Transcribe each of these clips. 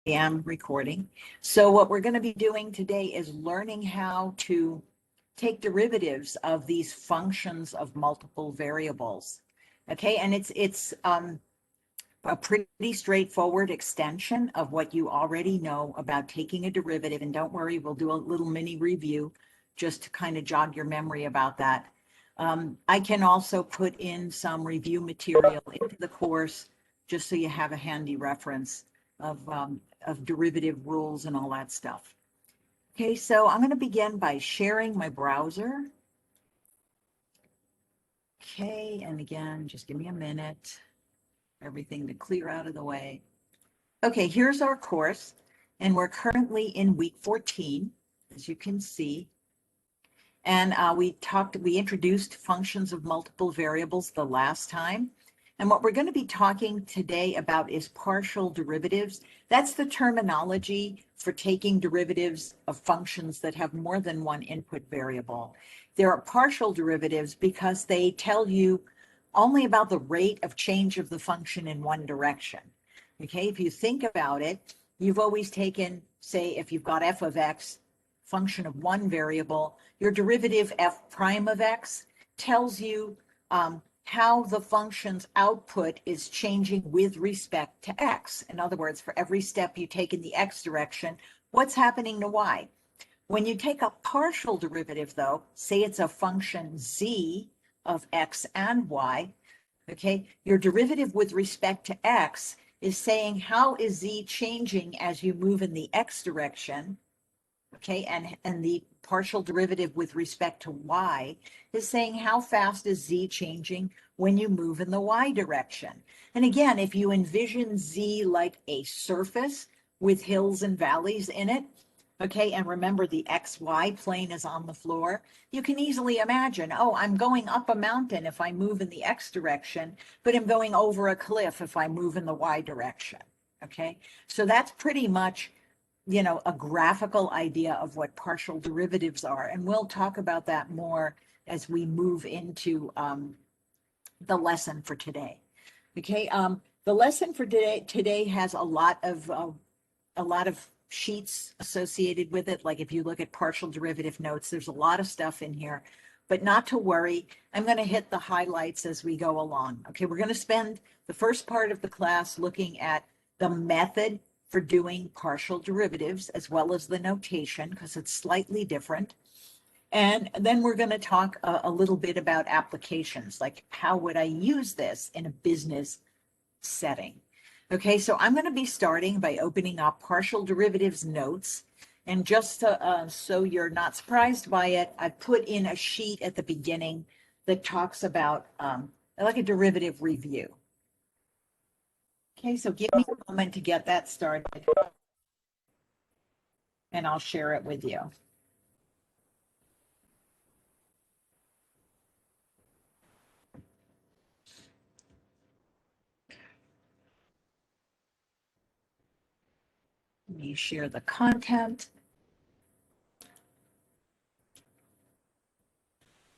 am recording. So what we're going to be doing today is learning how to take derivatives of these functions of multiple variables. Okay, and it's a pretty straightforward extension of what you already know about taking a derivative. And don't worry, we'll do a little mini review just to kind of jog your memory about that. I can also put in some review material into the course just so you have a handy reference of derivative rules and all that stuff. Okay, so I'm going to begin by sharing my browser. Okay, and again, just give me a minute, everything to clear out of the way. Okay, here's our course, and we're currently in week 14, as you can see. And we introduced functions of multiple variables the last time. And what we're going to be talking today about is partial derivatives. That's the terminology for taking derivatives of functions that have more than one input variable. There are partial derivatives because they tell you only about the rate of change of the function in one direction. Okay, if you think about it, you've always taken, say, if you've got f of x, function of one variable, your derivative f prime of x tells you how the function's output is changing with respect to x. In other words, for every step you take in the x direction, what's happening to y? When you take a partial derivative, though, say it's a function z of x and y, okay, your derivative with respect to x is saying how is z changing as you move in the x direction, okay, and the partial derivative with respect to y is saying how fast is z changing when you move in the y direction. And again, if you envision z like a surface with hills and valleys in it, okay, and remember the xy plane is on the floor, you can easily imagine, oh, I'm going up a mountain if I move in the x direction, but I'm going over a cliff if I move in the y direction, okay? So that's pretty much, you know, a graphical idea of what partial derivatives are. And we'll talk about that more as we move into the lesson for today. Okay, the lesson for today has a lot of sheets associated with it. Like if you look at partial derivative notes, there's a lot of stuff in here, but not to worry. I'm going to hit the highlights as we go along. Okay, we're going to spend the first part of the class looking at the method for doing partial derivatives as well as the notation because it's slightly different. And then we're going to talk a little bit about applications, like how would I use this in a business setting? Okay, so I'm going to be starting by opening up partial derivatives notes. And just to, so you're not surprised by it, I put in a sheet at the beginning that talks about like a derivative review. Okay, so give me a moment to get that started and I'll share it with you. Let me share the content.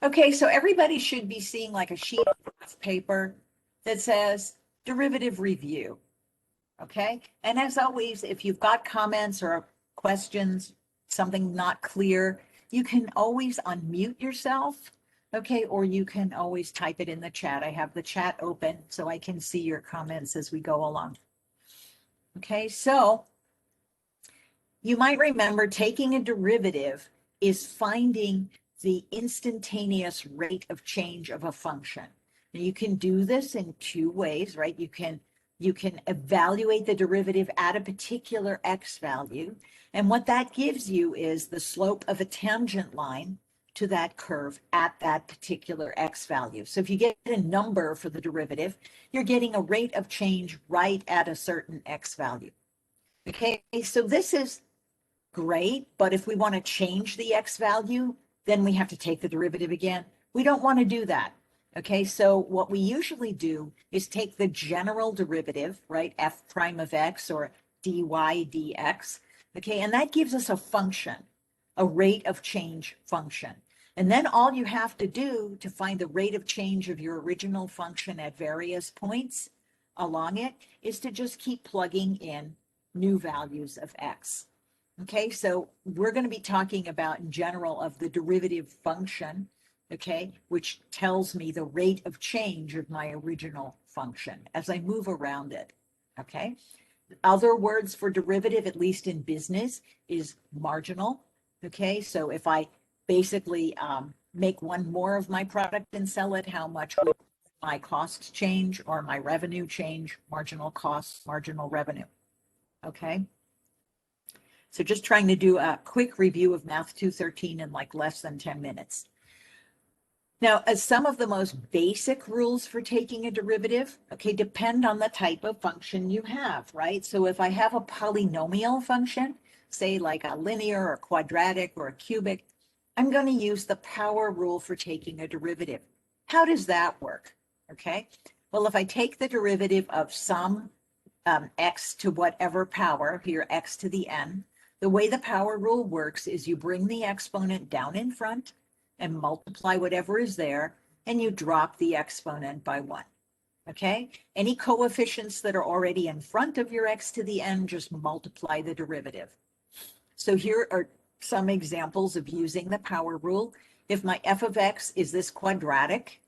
Okay, so everybody should be seeing like a sheet of paper that says derivative review. Okay, and as always, if you've got comments or questions, something not clear, you can always unmute yourself, okay, or you can always type it in the chat. I have the chat open so I can see your comments as we go along. Okay, so you might remember taking a derivative is finding the instantaneous rate of change of a function. Now you can do this in two ways, right? You can evaluate the derivative at a particular x value. And what that gives you is the slope of a tangent line to that curve at that particular x value. So if you get a number for the derivative, you're getting a rate of change right at a certain x value. Okay, so this is great, but if we want to change the x value, then we have to take the derivative again. We don't want to do that. Okay, so what we usually do is take the general derivative, right, f prime of x or dy dx, okay, and that gives us a function, a rate of change function. And then all you have to do to find the rate of change of your original function at various points along it is to just keep plugging in new values of x. Okay, so we're going to be talking about in general of the derivative function, okay, which tells me the rate of change of my original function as I move around it, okay? Other words for derivative, at least in business, is marginal, okay? So if I basically make one more of my product and sell it, how much would my costs change or my revenue change? Marginal costs, marginal revenue, okay? So just trying to do a quick review of Math 213 in like less than 10 minutes. Now, as some of the most basic rules for taking a derivative, okay, depend on the type of function you have, right? So if I have a polynomial function, say like a linear or quadratic or a cubic, I'm going to use the power rule for taking a derivative. How does that work? Okay, well, if I take the derivative of some x to whatever power, here x to the n, the way the power rule works is you bring the exponent down in front and multiply whatever is there, and you drop the exponent by 1. Okay? Any coefficients that are already in front of your x to the n, just multiply the derivative. So here are some examples of using the power rule. If my f of x is this quadratic,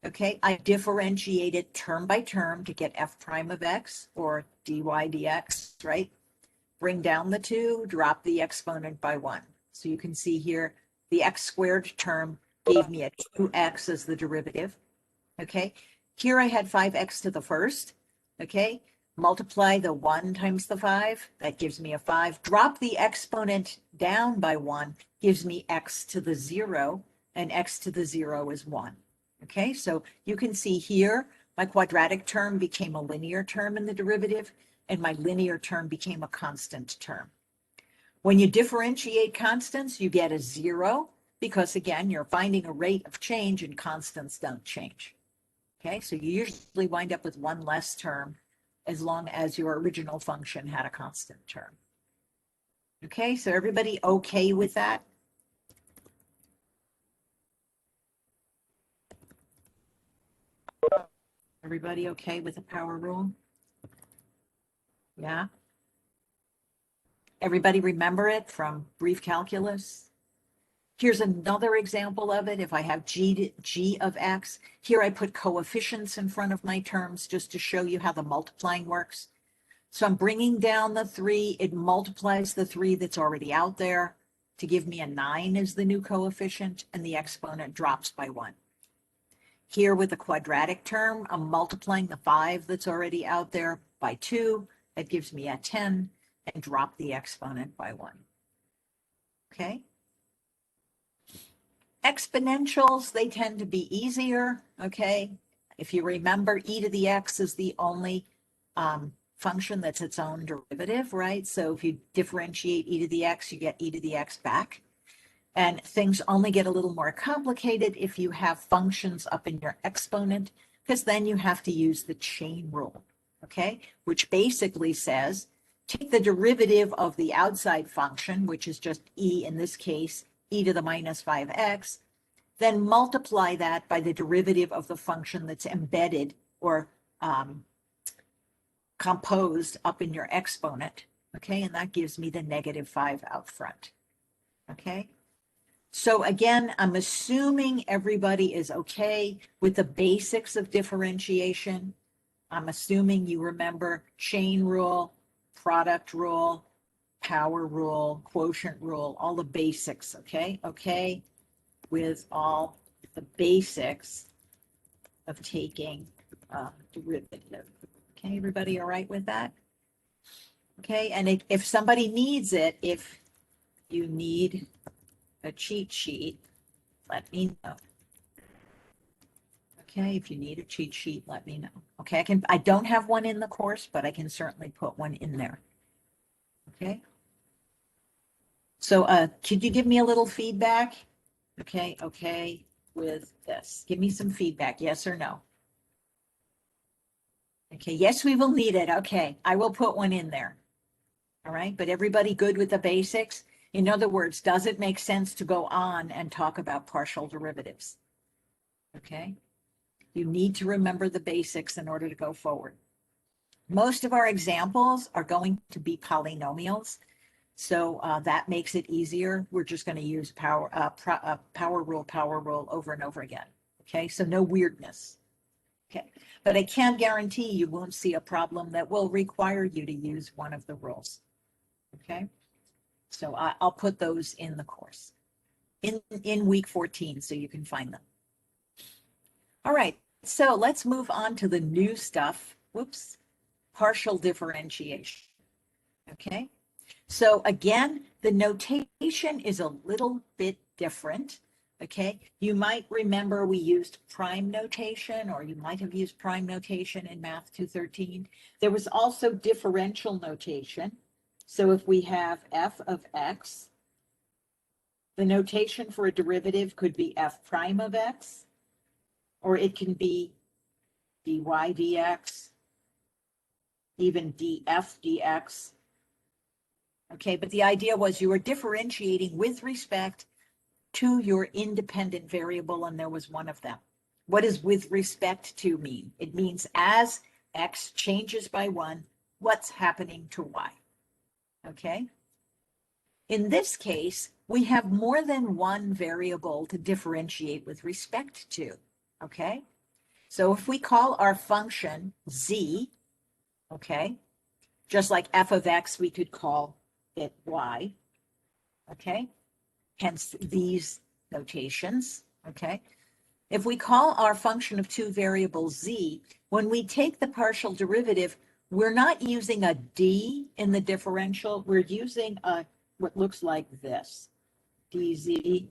okay, I differentiate it term by term to get f prime of x or dy dx, right? Bring down the 2, drop the exponent by 1. So you can see here, the x squared term gave me a 2x as the derivative, okay? Here I had 5x to the first, okay? Multiply the 1 times the 5, that gives me a 5. Drop the exponent down by 1, gives me x to the 0, and x to the 0 is 1. Okay, so you can see here, my quadratic term became a linear term in the derivative, and my linear term became a constant term. When you differentiate constants, you get a 0, because again, you're finding a rate of change and constants don't change. Okay, so you usually wind up with one less term as long as your original function had a constant term. Okay, so everybody okay with that? Everybody okay with the power rule? Yeah. Everybody remember it from brief calculus? Here's another example of it. If I have g of x, here I put coefficients in front of my terms just to show you how the multiplying works. So I'm bringing down the 3. It multiplies the 3 that's already out there to give me a 9 as the new coefficient, and the exponent drops by 1. Here with the quadratic term, I'm multiplying the 5 that's already out there by 2. That gives me a 10, and drop the exponent by 1. Okay? Exponentials, they tend to be easier, okay? If you remember, e to the x is the only function that's its own derivative, right? So if you differentiate e to the x, you get e to the x back. And things only get a little more complicated if you have functions up in your exponent, because then you have to use the chain rule, okay? Which basically says, take the derivative of the outside function, which is just e in this case, e to the minus 5x, then multiply that by the derivative of the function that's embedded or composed up in your exponent, okay? And that gives me the negative 5 out front, okay? So again, I'm assuming everybody is okay with the basics of differentiation. I'm assuming you remember chain rule, product rule, power rule, quotient rule, all the basics, okay? Okay, with all the basics of taking a derivative. Okay, everybody all right with that? Okay, and if somebody needs it, if you need a cheat sheet, let me know. Okay, if you need a cheat sheet, let me know. Okay, I don't have one in the course, but I can certainly put one in there. Okay. So could you give me a little feedback? Okay, okay with this. Give me some feedback, yes or no? Okay, yes, we will need it. Okay, I will put one in there. All right, but everybody good with the basics? In other words, does it make sense to go on and talk about partial derivatives? Okay, you need to remember the basics in order to go forward. Most of our examples are going to be polynomials, so that makes it easier. We're just going to use power rule over and over again. Okay, so no weirdness. Okay, but I can't guarantee you won't see a problem that will require you to use one of the rules. Okay, so I'll put those in the course in week 14 so you can find them. All right, so let's move on to the new stuff. Whoops, partial differentiation. Okay, so again, the notation is a little bit different. Okay, you might remember we used prime notation, or you might have used prime notation in Math 213. There was also differential notation. So if we have f of x, the notation for a derivative could be f prime of x, or it can be dy dx, even df dx. Okay, but the idea was you were differentiating with respect to your independent variable, and there was one of them. What does with respect to mean? It means as x changes by 1, what's happening to y? Okay. In this case, we have more than one variable to differentiate with respect to. Okay. So if we call our function z, okay, just like f of x, we could call it y. Okay. Hence these notations. Okay. If we call our function of two variables z, when we take the partial derivative, we're not using a d in the differential. We're using what looks like this, dz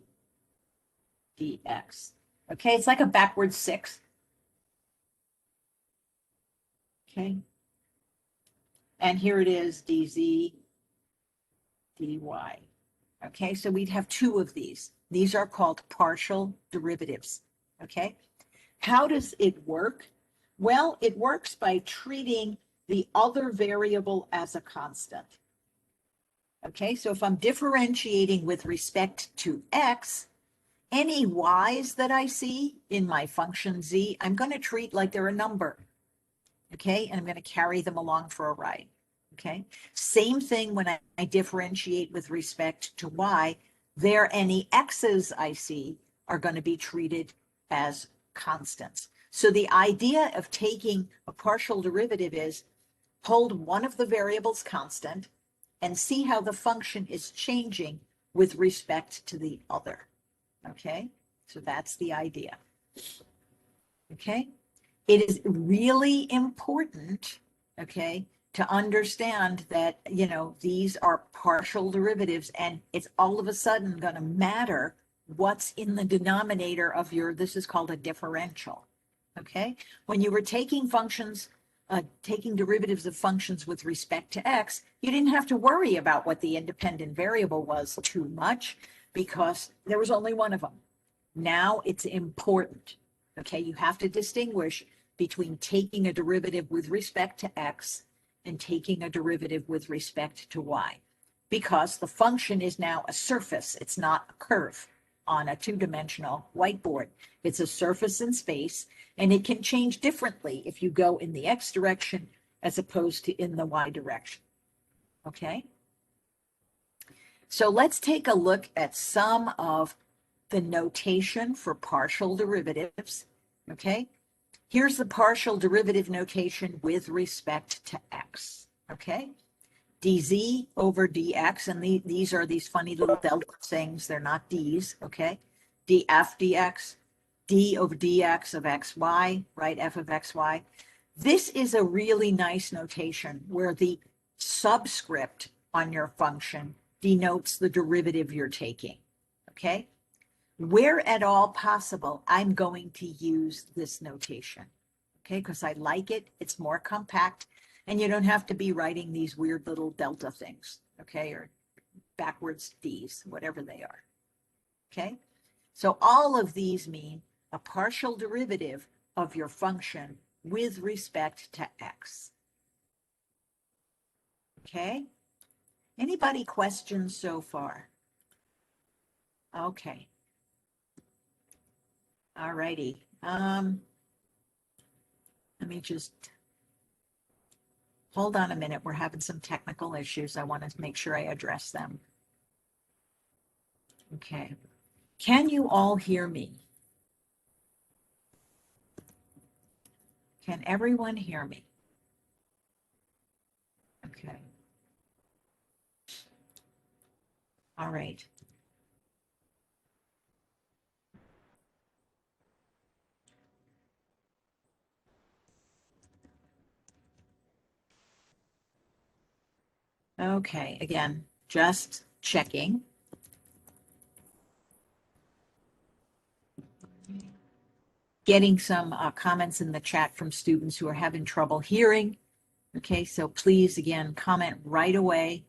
dx. Okay, it's like a backwards 6. Okay. And here it is, dz dy. Okay, so we'd have two of these. These are called partial derivatives. Okay. How does it work? Well, it works by treating the other variable as a constant. Okay, so if I'm differentiating with respect to x, any y's that I see in my function z, I'm going to treat like they're a number. Okay, and I'm going to carry them along for a ride. Okay, same thing when I differentiate with respect to y, there any x's I see are going to be treated as constants. So the idea of taking a partial derivative is hold one of the variables constant and see how the function is changing with respect to the other. Okay, so that's the idea. Okay, it is really important, okay, to understand that, you know, these are partial derivatives and it's all of a sudden going to matter what's in the denominator of your, this is called a differential. Okay, when you were taking functions, taking derivatives of functions with respect to x, you didn't have to worry about what the independent variable was too much because there was only one of them. Now it's important. Okay, you have to distinguish between taking a derivative with respect to x and taking a derivative with respect to y, because the function is now a surface. It's not a curve on a two-dimensional whiteboard. It's a surface in space, and it can change differently if you go in the x direction as opposed to in the y direction. Okay? So let's take a look at some of the notation for partial derivatives. Okay? Here's the partial derivative notation with respect to x. Okay? dz over dx, and these are these funny little delta things. They're not d's, okay? df dx, d over dx of xy, right? F of xy. This is a really nice notation where the subscript on your function denotes the derivative you're taking, okay? Where at all possible, I'm going to use this notation, okay? Because I like it. It's more compact. And you don't have to be writing these weird little delta things, okay, or backwards d's, whatever they are, okay? So all of these mean a partial derivative of your function with respect to x, okay? Anybody questions so far? Okay. All righty. Let me just Hold on a minute. We're having some technical issues. I want to make sure I address them. Okay. Can you all hear me? Can everyone hear me? Okay. All right. Okay. Again, just checking. Getting some comments in the chat from students who are having trouble hearing. Okay, so please, again, comment right away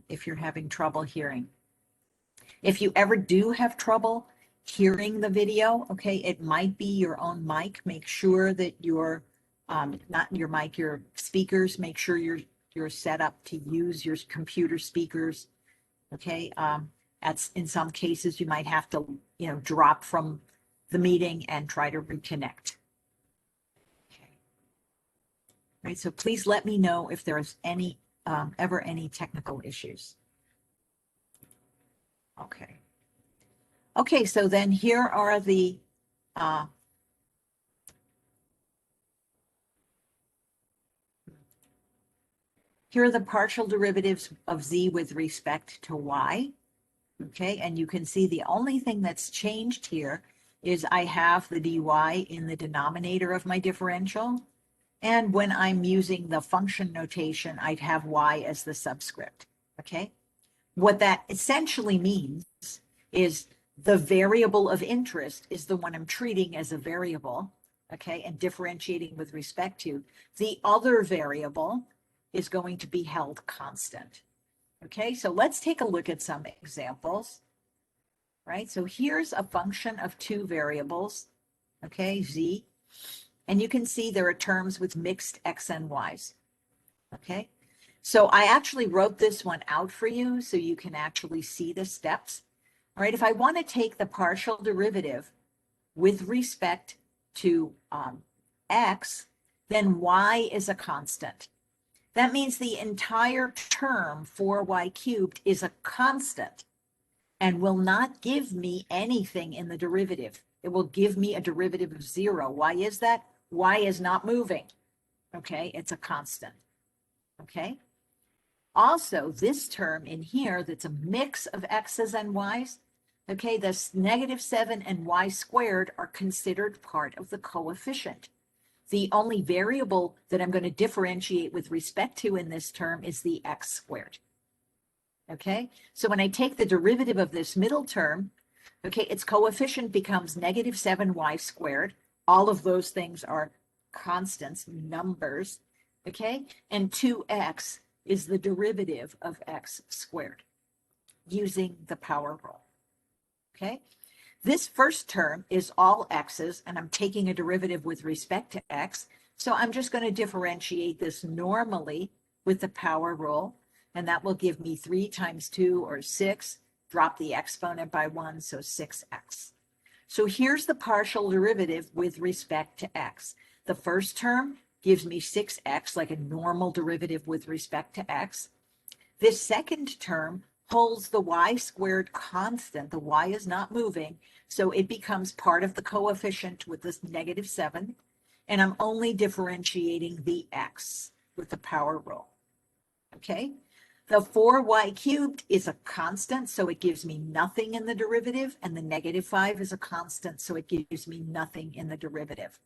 if you're having trouble hearing. If you ever do have trouble hearing the video, okay, it might be your own mic. Make sure that your, not your mic, your speakers, make sure you're set up to use your computer speakers, okay? In some cases, you might have to, drop from the meeting and try to reconnect. Okay. Right, so please let me know if there's ever any technical issues. Okay. Okay, so then here are the partial derivatives of z with respect to y. Okay, and you can see the only thing that's changed here is I have the dy in the denominator of my differential. And when I'm using the function notation, I'd have y as the subscript. Okay, what that essentially means is the variable of interest is the one I'm treating as a variable, okay, and differentiating with respect to. The other variable is going to be held constant. Okay, so let's take a look at some examples, right? So here's a function of two variables, okay, z, and you can see there are terms with mixed x and y's, okay? So I actually wrote this one out for you so you can actually see the steps. All right, if I want to take the partial derivative with respect to x, then y is a constant. That means the entire term 4y cubed is a constant and will not give me anything in the derivative. It will give me a derivative of 0. Why is that? Y is not moving. Okay, it's a constant. Okay. Also, this term in here that's a mix of x's and y's, okay, this -7 and y squared are considered part of the coefficient. The only variable that I'm going to differentiate with respect to in this term is the x squared. Okay, so when I take the derivative of this middle term, okay, its coefficient becomes -7y squared. All of those things are constants, numbers, okay, and 2x is the derivative of x squared using the power rule. Okay, this first term is all x's, and I'm taking a derivative with respect to x. So I'm just going to differentiate this normally with the power rule, and that will give me 3 times 2 or 6. Drop the exponent by 1, so 6x. So here's the partial derivative with respect to x. The first term gives me 6x, like a normal derivative with respect to x. This second term holds the y squared constant. The y is not moving, so it becomes part of the coefficient with this -7, and I'm only differentiating the x with the power rule. Okay, the 4y cubed is a constant, so it gives me nothing in the derivative, and the -5 is a constant, so it gives me nothing in the derivative.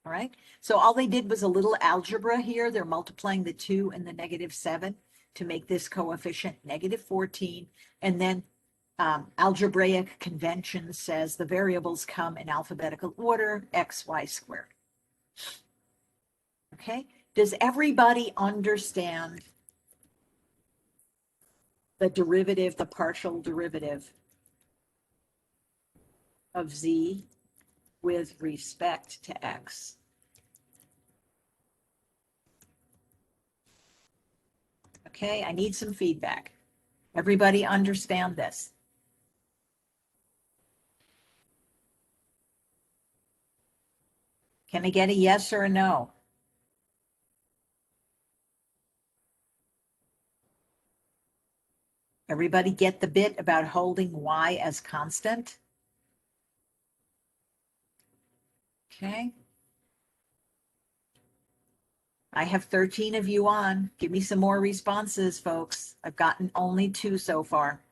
All right, so all they did was a little algebra here. They're multiplying the 2 and the -7 to make this coefficient -14. And then algebraic convention says the variables come in alphabetical order, x, y squared. Okay, does everybody understand the derivative, the partial derivative of z with respect to x? Okay, I need some feedback. Everybody understand this? Can I get a yes or a no? Everybody get the bit about holding y as constant? Okay. I have 13 of you on. Give me some more responses, folks. I've gotten only 2 so far.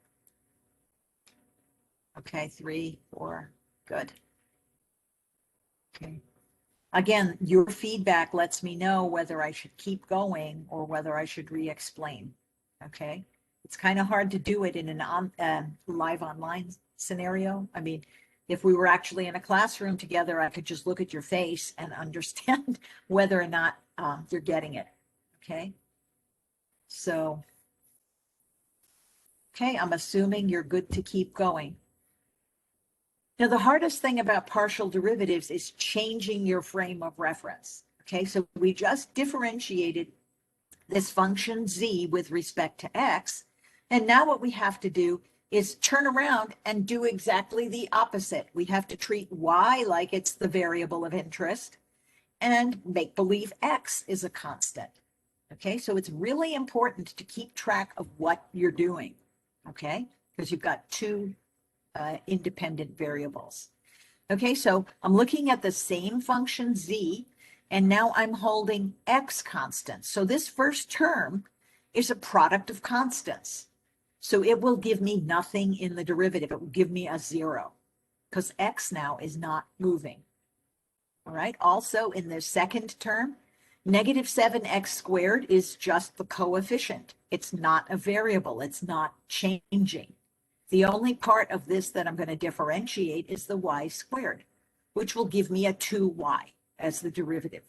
Okay, 3, 4, good. Okay. Again, your feedback lets me know whether I should keep going or whether I should re-explain. Okay. It's kind of hard to do it in an live online scenario. I mean, if we were actually in a classroom together, I could just look at your face and understand whether or not you're getting it. Okay. So, okay, I'm assuming you're good to keep going. Now, the hardest thing about partial derivatives is changing your frame of reference. Okay, so we just differentiated this function z with respect to x. And now what we have to do is turn around and do exactly the opposite. We have to treat y like it's the variable of interest and make believe x is a constant. Okay, so it's really important to keep track of what you're doing. Okay, because you've got 2 independent variables. Okay, so I'm looking at the same function z, and now I'm holding x constant. So this first term is a product of constants. So it will give me nothing in the derivative. It will give me a 0 because x now is not moving. All right, also in the second term, negative 7x squared is just the coefficient. It's not a variable. It's not changing. The only part of this that I'm going to differentiate is the y squared, which will give me a 2y as the derivative.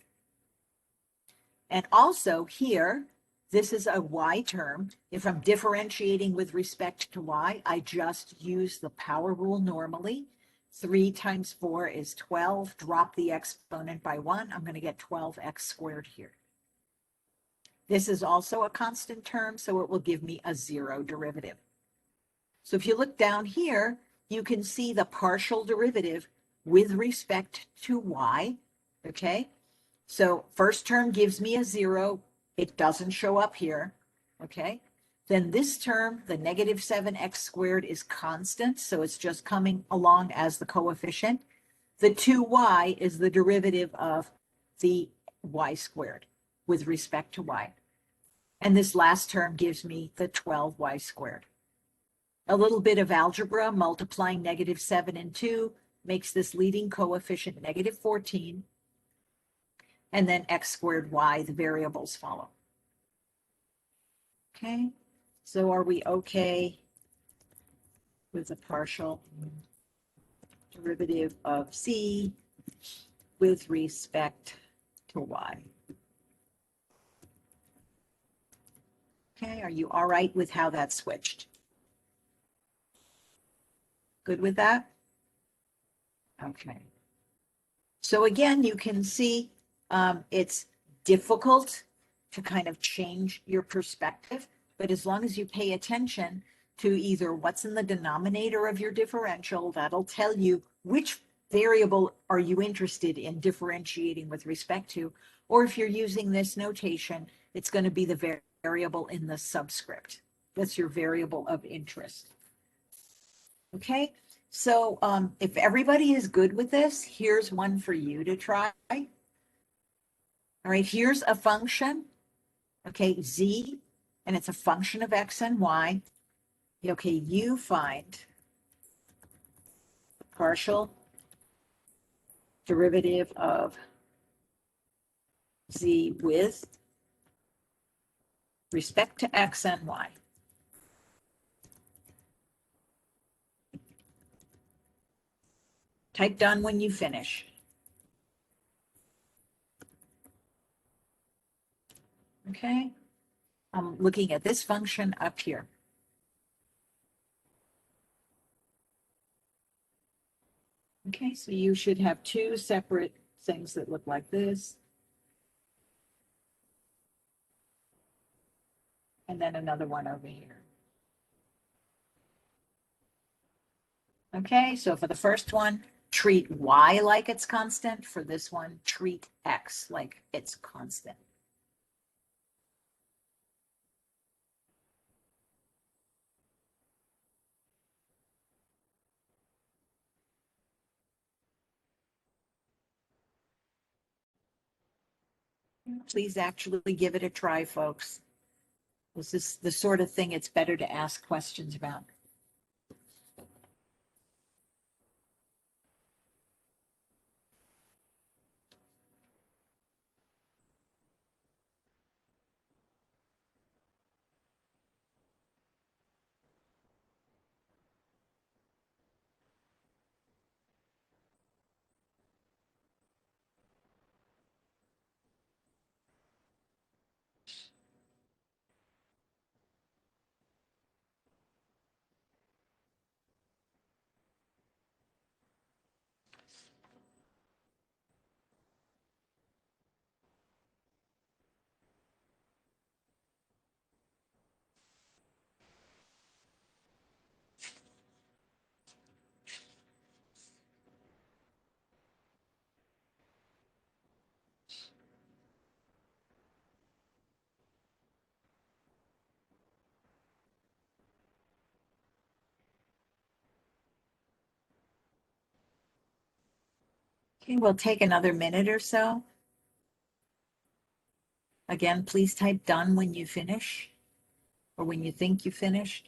And also here, this is a y term. If I'm differentiating with respect to y, I just use the power rule normally. 3 times 4 is 12. Drop the exponent by 1. I'm going to get 12x squared here. This is also a constant term, so it will give me a 0 derivative. So if you look down here, you can see the partial derivative with respect to y, okay? So first term gives me a 0. It doesn't show up here, okay? Then this term, the negative 7x squared, is constant, so it's just coming along as the coefficient. The 2y is the derivative of the y squared with respect to y. And this last term gives me the 12y squared. A little bit of algebra, multiplying negative 7 and 2 makes this leading coefficient negative 14. And then x squared y, the variables follow. Okay, so are we okay with the partial derivative of z with respect to y? Okay, are you all right with how that switched? Good with that? Okay. So again, you can see it's difficult to kind of change your perspective, but as long as you pay attention to either what's in the denominator of your differential, that'll tell you which variable are you interested in differentiating with respect to, or if you're using this notation, it's going to be the variable in the subscript. That's your variable of interest. Okay, so if everybody is good with this, here's one for you to try. All right, here's a function, okay, z, and it's a function of x and y. Okay, you find the partial derivative of z with respect to x and y. Type done when you finish. Okay, I'm looking at this function up here. Okay, so you should have 2 separate things that look like this. And then another one over here. Okay, so for the first one, treat y like it's constant. For this one, treat x like it's constant. Please actually give it a try, folks. This is the sort of thing it's better to ask questions about. Okay, we'll take another minute or so. Again, please type done when you finish or when you think you finished.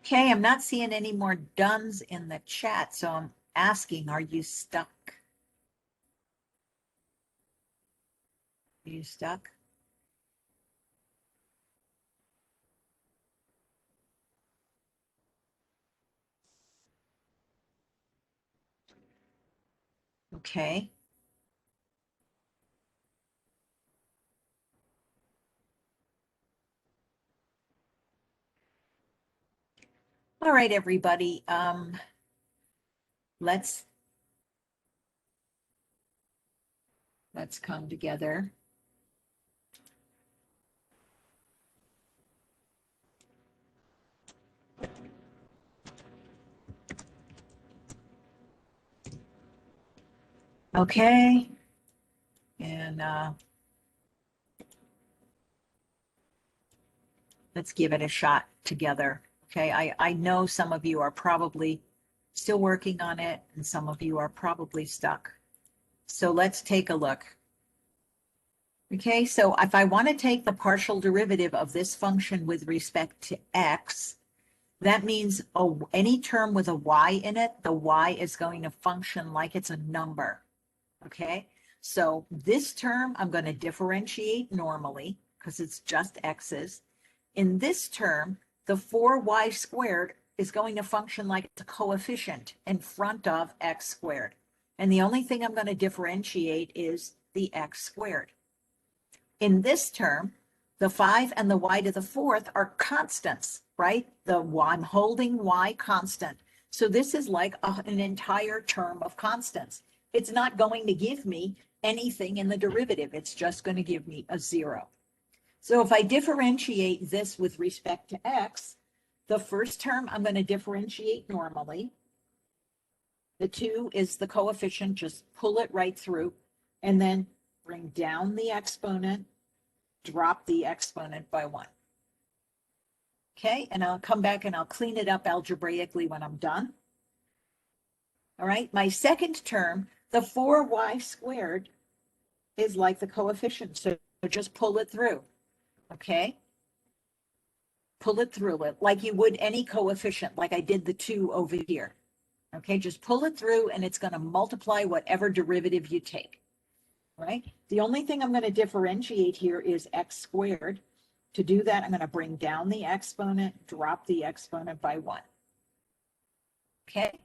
Okay, I'm not seeing any more dones in the chat, so I'm asking, are you stuck? Are you stuck? Okay. All right, everybody. Let's come together. Okay. And let's give it a shot together. Okay, I know some of you are probably still working on it, and some of you are probably stuck. So let's take a look. Okay, so if I want to take the partial derivative of this function with respect to x, that means any term with a y in it, the y is going to function like it's a number. Okay, so this term I'm going to differentiate normally because it's just x's. In this term, the 4y squared is going to function like it's a coefficient in front of x squared. And the only thing I'm going to differentiate is the x squared. In this term, the 5 and the y to the fourth are constants, right? I'm holding y constant. So this is like an entire term of constants. It's not going to give me anything in the derivative. It's just going to give me a 0. So if I differentiate this with respect to x, the first term I'm going to differentiate normally. The 2 is the coefficient, just pull it right through, and then bring down the exponent, drop the exponent by 1. Okay, and I'll come back and I'll clean it up algebraically when I'm done. All right, my second term, the 4y squared, is like the coefficient, so just pull it through. Okay, pull it through it like you would any coefficient, like I did the 2 over here. Okay, just pull it through and it's going to multiply whatever derivative you take. Right? The only thing I'm going to differentiate here is x squared. To do that, I'm going to bring down the exponent, drop the exponent by 1. Okay?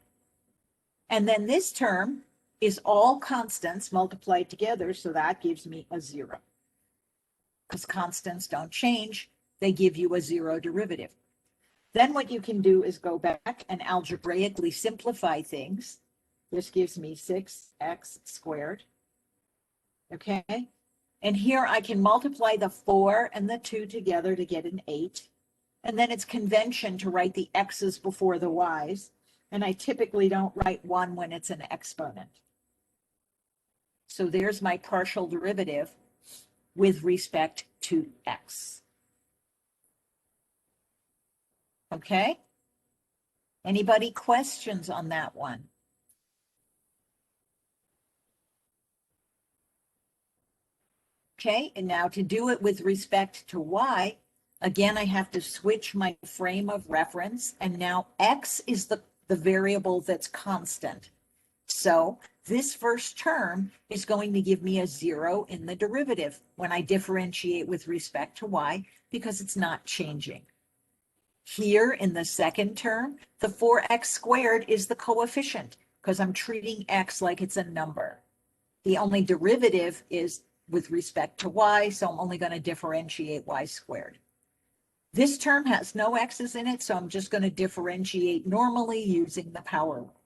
And then this term is all constants multiplied together, so that gives me a 0. Because constants don't change, they give you a 0 derivative. Then what you can do is go back and algebraically simplify things. This gives me 6x squared. Okay? And here I can multiply the 4 and the 2 together to get an 8. And then it's convention to write the x's before the y's. And I typically don't write 1 when it's an exponent. So there's my partial derivative with respect to x. Okay? Anybody questions on that one? Okay, and now to do it with respect to y, again, I have to switch my frame of reference, and now x is the variable that's constant. So this first term is going to give me a 0 in the derivative when I differentiate with respect to y, because it's not changing. Here in the second term, the 4x squared is the coefficient, because I'm treating x like it's a number. The only derivative is with respect to y, so I'm only going to differentiate y squared. This term has no x's in it, so I'm just going to differentiate normally using the power rule.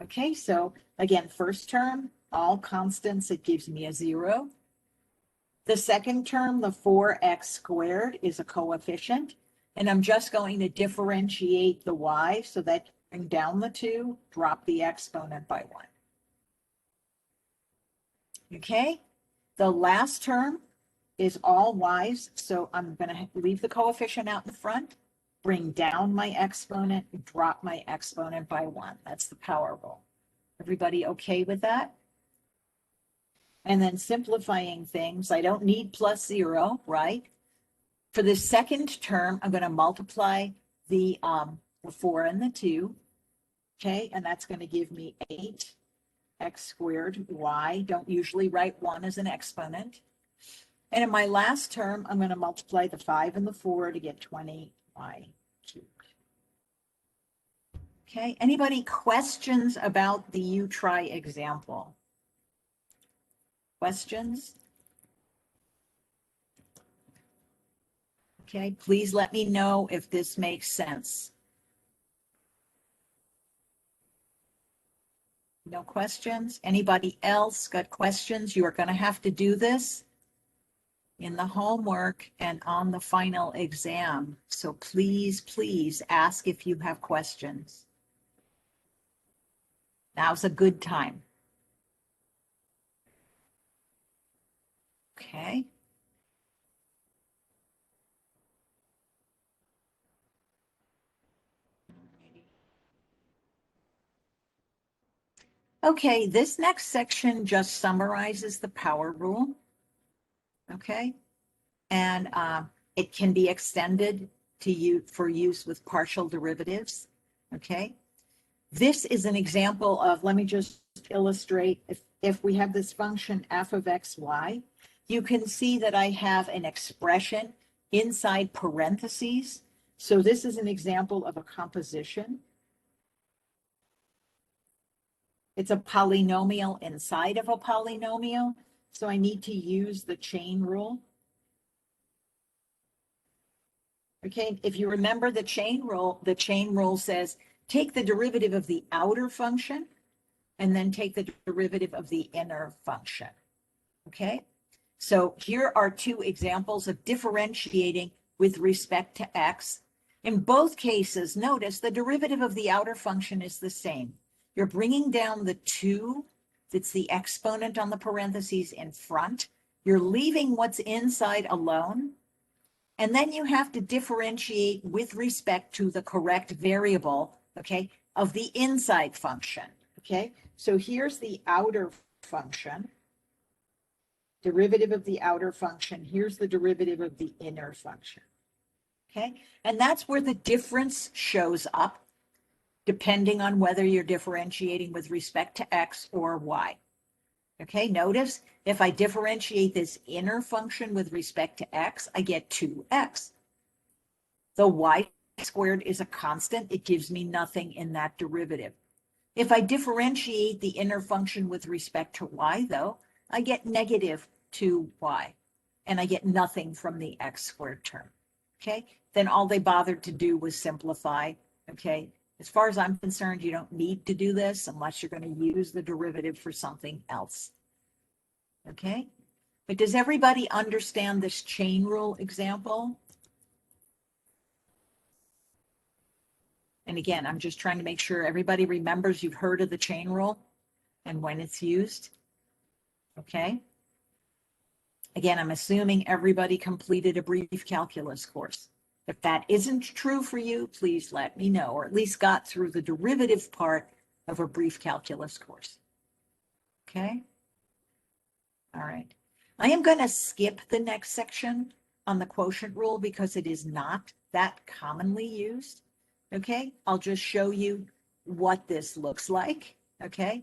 Okay, so again, first term, all constants, it gives me a 0. The second term, the 4x squared, is a coefficient, and I'm just going to differentiate the y, so that bring down the 2, drop the exponent by 1. Okay, the last term is all y's, so I'm going to leave the coefficient out in front, bring down my exponent, drop my exponent by 1. That's the power rule. Everybody okay with that? And then simplifying things, I don't need plus 0, right? For the second term, I'm going to multiply the 4 and the 2, okay, and that's going to give me 8 x squared y. Don't usually write 1 as an exponent. And in my last term, I'm going to multiply the 5 and the 4 to get 20y cubed. Okay, anybody questions about the you try example? Questions? Okay, please let me know if this makes sense. No questions? Anybody else got questions? You are going to have to do this in the homework and on the final exam. So please, please ask if you have questions. Now's a good time. Okay. Okay, this next section just summarizes the power rule. Okay, and it can be extended to for use with partial derivatives. Okay, this is an example of, let me just illustrate, if we have this function f of x, y, you can see that I have an expression inside parentheses. So this is an example of a composition. It's a polynomial inside of a polynomial. So I need to use the chain rule. Okay, if you remember the chain rule says take the derivative of the outer function and then take the derivative of the inner function. Okay, so here are two examples of differentiating with respect to x. In both cases, notice the derivative of the outer function is the same. You're bringing down the 2, that's the exponent on the parentheses in front. You're leaving what's inside alone. And then you have to differentiate with respect to the correct variable, okay, of the inside function, okay? So here's the outer function, derivative of the outer function. Here's the derivative of the inner function, okay? And that's where the difference shows up, depending on whether you're differentiating with respect to x or y. Okay, notice if I differentiate this inner function with respect to x, I get 2x. The y squared is a constant. It gives me nothing in that derivative. If I differentiate the inner function with respect to y, though, I get negative 2y, and I get nothing from the x squared term. Okay, then all they bothered to do was simplify. Okay, as far as I'm concerned, you don't need to do this unless you're going to use the derivative for something else. Okay, but does everybody understand this chain rule example? And again, I'm just trying to make sure everybody remembers you've heard of the chain rule and when it's used. Okay. Again, I'm assuming everybody completed a brief calculus course. If that isn't true for you, please let me know, or at least got through the derivative part of a brief calculus course. Okay. All right. I am going to skip the next section on the quotient rule because it is not that commonly used. Okay. I'll just show you what this looks like. Okay.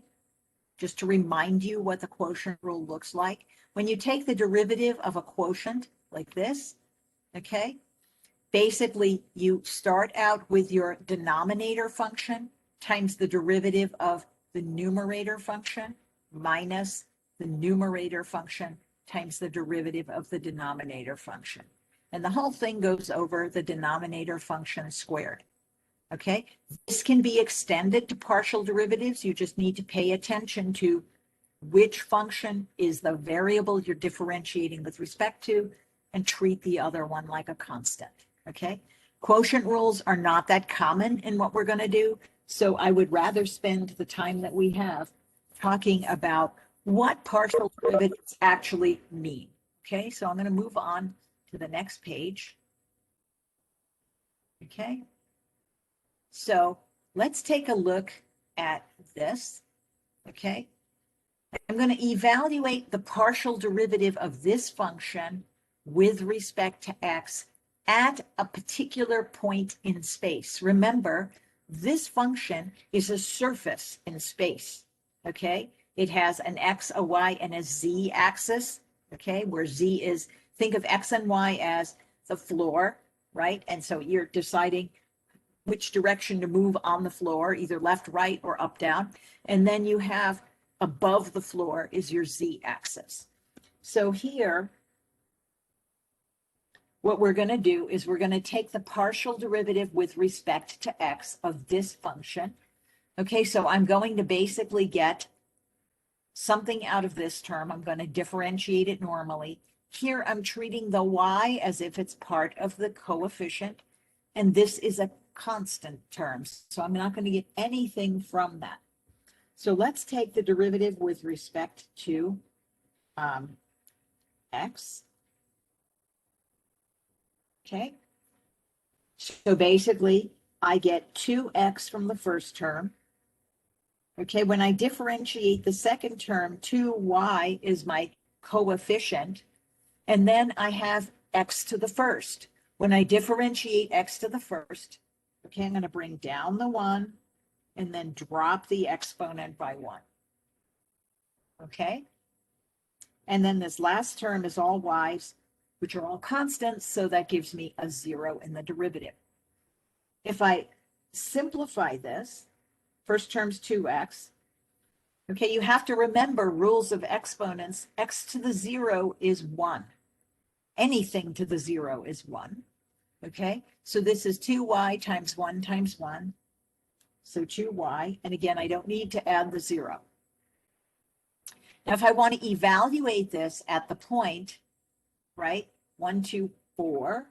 Just to remind you what the quotient rule looks like. When you take the derivative of a quotient like this, okay, basically you start out with your denominator function times the derivative of the numerator function minus the numerator function times the derivative of the denominator function. And the whole thing goes over the denominator function squared. Okay, this can be extended to partial derivatives. You just need to pay attention to which function is the variable you're differentiating with respect to and treat the other one like a constant. Okay, quotient rules are not that common in what we're going to do. So I would rather spend the time that we have talking about what partial derivatives actually mean. Okay, so I'm going to move on to the next page. Okay. So let's take a look at this, okay? I'm going to evaluate the partial derivative of this function with respect to x at a particular point in space. Remember, this function is a surface in space, okay? It has an x, a y, and a z axis, okay? Where z is, think of x and y as the floor, right? And so you're deciding which direction to move on the floor, either left, right, or up, down. And then you have above the floor is your z-axis. So here, what we're going to do is we're going to take the partial derivative with respect to x of this function. Okay, so I'm going to basically get something out of this term. I'm going to differentiate it normally. Here, I'm treating the y as if it's part of the coefficient, and this is a constant terms. So I'm not going to get anything from that. So let's take the derivative with respect to x. Okay. So basically, I get 2x from the first term. Okay, when I differentiate the second term, 2y is my coefficient. And then I have x to the first. When I differentiate x to the first, okay, I'm going to bring down the 1 and then drop the exponent by 1. Okay? And then this last term is all y's, which are all constants, so that gives me a 0 in the derivative. If I simplify this, first term's 2x. Okay, you have to remember rules of exponents. X to the 0 is 1. Anything to the 0 is 1. Okay, so this is 2y times 1 times 1. So 2y, and again, I don't need to add the 0. Now, if I want to evaluate this at the point, right, 1, 2, 4,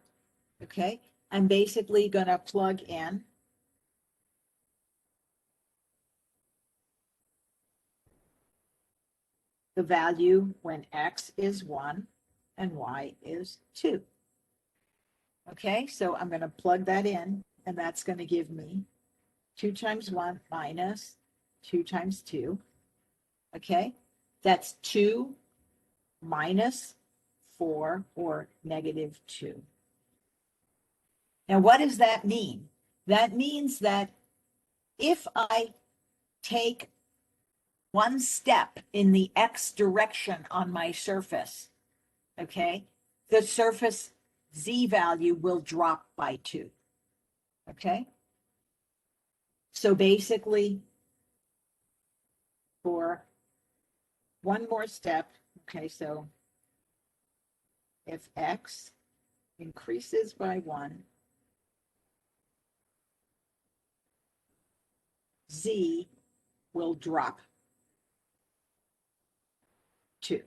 okay, I'm basically going to plug in the value when x is 1 and y is 2. Okay, so I'm going to plug that in, and that's going to give me 2 times 1 minus 2 times 2. Okay, that's 2 minus 4, or negative 2. Now, what does that mean? That means that if I take one step in the X direction on my surface, okay, the surface Z value will drop by 2, okay? So basically, for one more step, okay, so if X increases by 1, Z will drop 2.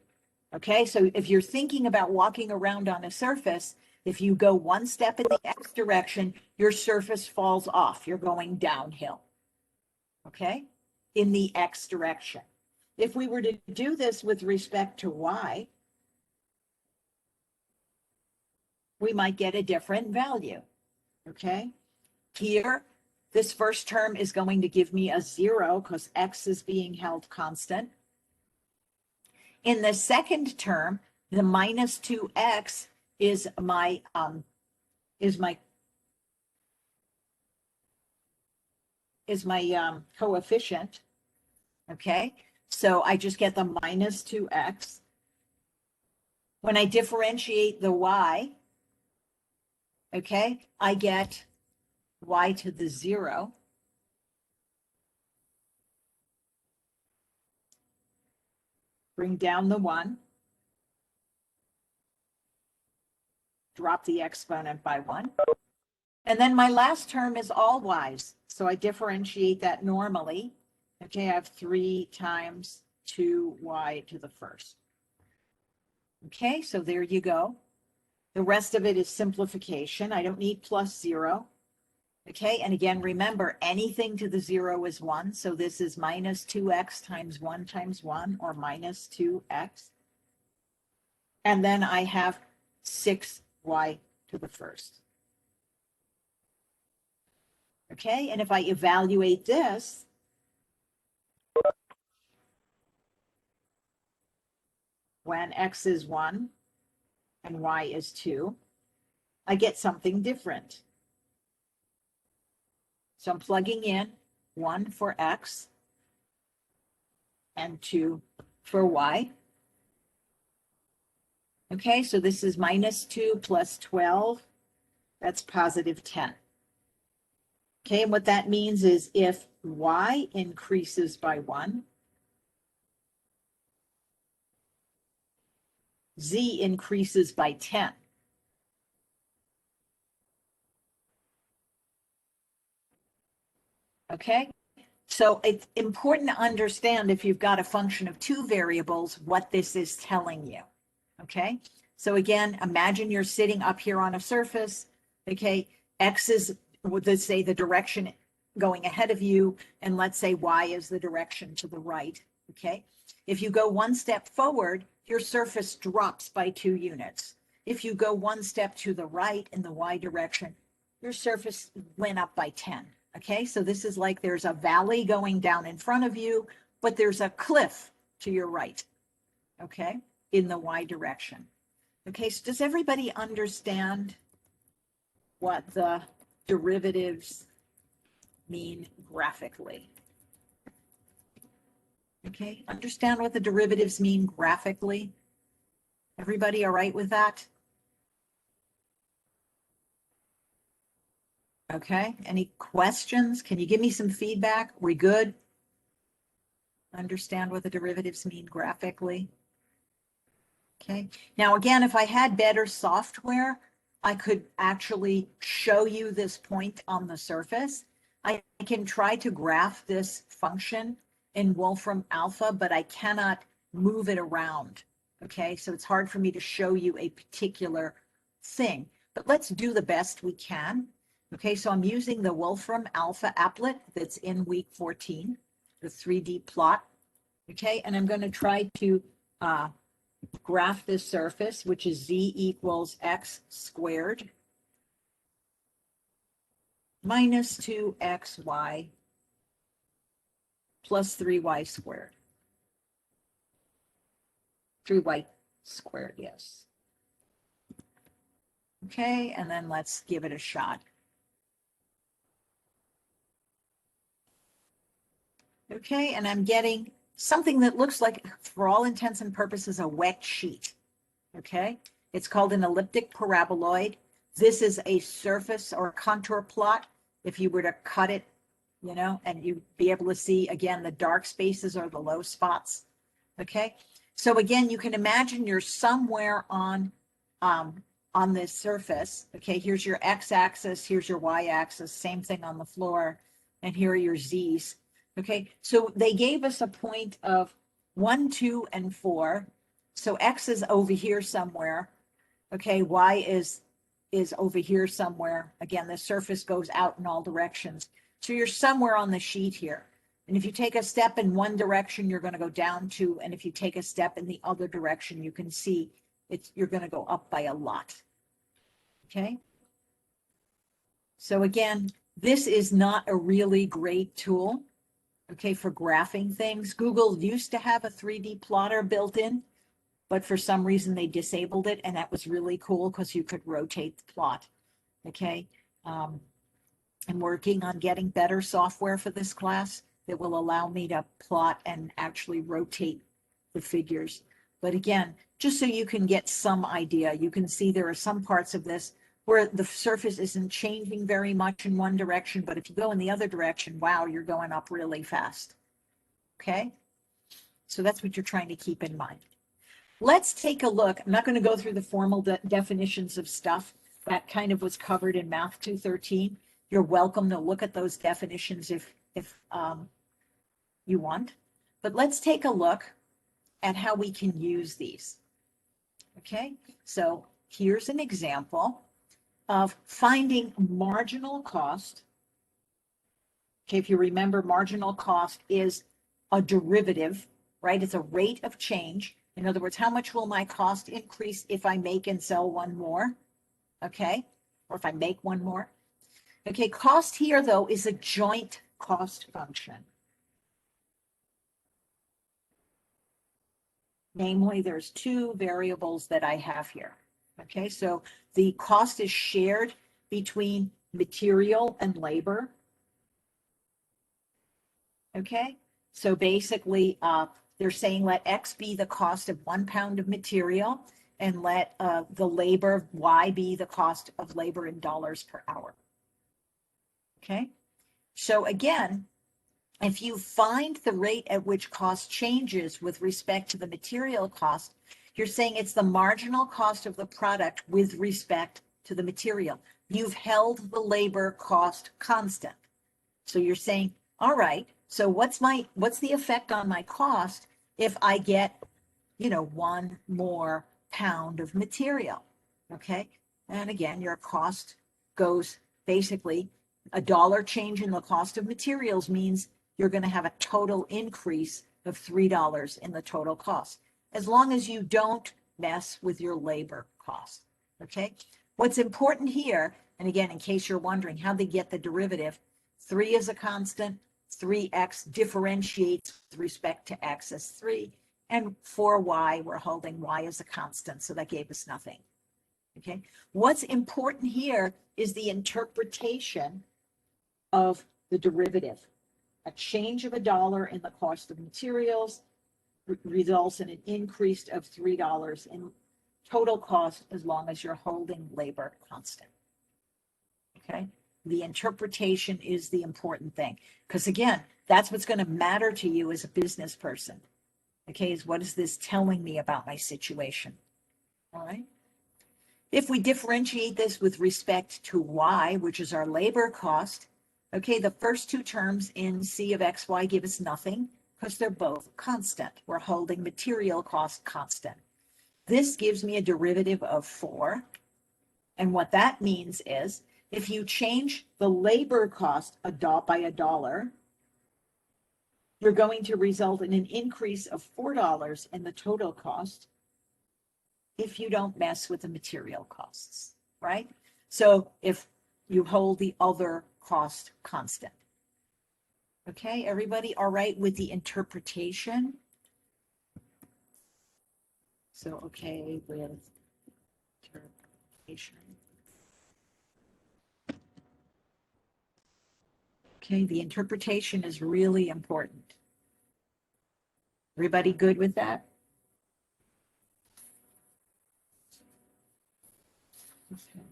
Okay, so if you're thinking about walking around on a surface, if you go one step in the X direction, your surface falls off. You're going downhill. Okay, in the X direction. If we were to do this with respect to Y, we might get a different value. Okay, here, this first term is going to give me a 0 because X is being held constant. In the second term, the minus 2x is my coefficient. Okay, so I just get the minus 2x. When I differentiate the y, okay, I get y to the 0. Bring down the 1. Drop the exponent by 1. And then my last term is all y's. So I differentiate that normally. Okay, I have 3 times 2y to the first. Okay, so there you go. The rest of it is simplification. I don't need plus 0. Okay, and again, remember, anything to the 0 is 1. So this is minus 2x times 1, or minus 2x. And then I have 6y to the first. Okay, and if I evaluate this, when x is 1 and y is 2, I get something different. So I'm plugging in 1 for x and 2 for y. Okay, so this is minus 2 plus 12. That's positive 10. Okay, and what that means is if y increases by 1, z increases by 10. Okay, so it's important to understand, if you've got a function of 2 variables, what this is telling you. Okay, so again, imagine you're sitting up here on a surface. Okay, x is, let's say, the direction going ahead of you, and let's say y is the direction to the right. Okay, if you go one step forward, your surface drops by 2 units. If you go one step to the right in the y direction, your surface went up by 10. Okay, so this is like there's a valley going down in front of you, but there's a cliff to your right. Okay, in the y direction. Okay, so does everybody understand what the derivatives mean graphically? Okay, understand what the derivatives mean graphically? Everybody all right with that? Okay, any questions? Can you give me some feedback? We good? Understand what the derivatives mean graphically? Okay, now again, if I had better software, I could actually show you this point on the surface. I can try to graph this function in Wolfram Alpha, but I cannot move it around. Okay, so it's hard for me to show you a particular thing, but let's do the best we can. Okay, so I'm using the Wolfram Alpha applet that's in week 14, the 3D plot. Okay, and I'm going to try to graph this surface, which is z equals x squared minus 2xy plus 3y squared. 3y squared, yes. Okay, and then let's give it a shot. Okay, and I'm getting something that looks like, for all intents and purposes, a wet sheet. Okay, it's called an elliptic paraboloid. This is a surface or contour plot. If you were to cut it, you know, and you'd be able to see, again, the dark spaces or the low spots. Okay, so again, you can imagine you're somewhere on this surface. Okay, here's your x-axis, here's your y-axis, same thing on the floor, and here are your z's. Okay, so they gave us a point of 1, 2, and 4. So x is over here somewhere. Okay, y is over here somewhere. Again, the surface goes out in all directions. So you're somewhere on the sheet here. And if you take a step in one direction, you're going to go down 2. And if you take a step in the other direction, you can see you're going to go up by a lot. Okay. So again, this is not a really great tool, okay, for graphing things. Google used to have a 3D plotter built in, but for some reason they disabled it, and that was really cool because you could rotate the plot. Okay. I'm working on getting better software for this class that will allow me to plot and actually rotate the figures. But again, just so you can get some idea, you can see there are some parts of this where the surface isn't changing very much in one direction, but if you go in the other direction, wow, you're going up really fast. Okay, so that's what you're trying to keep in mind. Let's take a look. I'm not going to go through the formal definitions of stuff. That kind of was covered in Math 213. You're welcome to look at those definitions if you want. But let's take a look at how we can use these. Okay, so here's an example of finding marginal cost. Okay, if you remember, marginal cost is a derivative, right? It's a rate of change. In other words, how much will my cost increase if I make and sell one more? Okay, or if I make one more. Okay, cost here, though, is a joint cost function. Namely, there's two variables that I have here. Okay, so the cost is shared between material and labor. Okay, so basically, they're saying let X be the cost of 1 pound of material and let the labor Y be the cost of labor in dollars per hour. Okay, so again, if you find the rate at which cost changes with respect to the material cost, you're saying it's the marginal cost of the product with respect to the material. You've held the labor cost constant. So you're saying, all right, so what's the effect on my cost if I get, 1 more pound of material? Okay. And again, your cost goes basically $1 change in the cost of materials means you're going to have a total increase of $3 in the total cost, as long as you don't mess with your labor cost. Okay. What's important here, and again, in case you're wondering how they get the derivative, 3 is a constant, 3x differentiates with respect to x as 3, and for y, we're holding y as a constant, so that gave us nothing. Okay, what's important here is the interpretation of the derivative. A change of $1 in the cost of materials results in an increase of $3 in total cost as long as you're holding labor constant. Okay, the interpretation is the important thing, because again, that's what's going to matter to you as a business person. Okay, is what is this telling me about my situation? All right. If we differentiate this with respect to y, which is our labor cost, okay, the first two terms in C of xy give us nothing because they're both constant. We're holding material cost constant. This gives me a derivative of 4. And what that means is if you change the labor cost by $1, you're going to result in an increase of $4 in the total cost if you don't mess with the material costs, right? So if you hold the other cost constant. Okay, everybody all right with the interpretation? So, okay with interpretation. Okay, the interpretation is really important. Everybody good with that? Okay.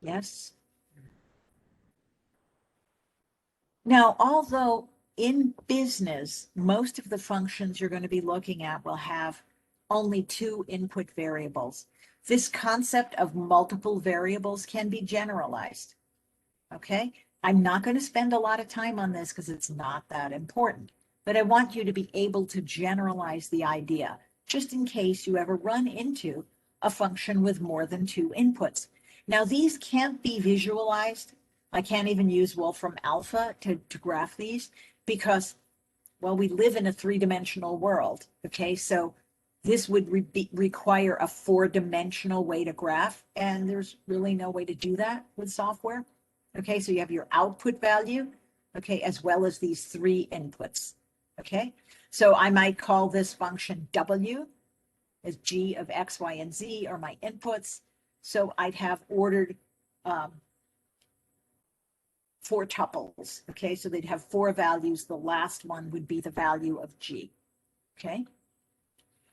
Yes. Now, although in business, most of the functions you're going to be looking at will have only two input variables. This concept of multiple variables can be generalized. Okay, I'm not going to spend a lot of time on this because it's not that important, but I want you to be able to generalize the idea just in case you ever run into a function with more than two inputs. Now, these can't be visualized. I can't even use Wolfram Alpha to graph these because, well, we live in a three-dimensional world. Okay, so this would require a four-dimensional way to graph, and there's really no way to do that with software. Okay, so you have your output value, okay, as well as these three inputs. Okay, so I might call this function W as G of X, Y, and Z are my inputs. So I'd have ordered four tuples. Okay, so they'd have four values. The last one would be the value of G. Okay,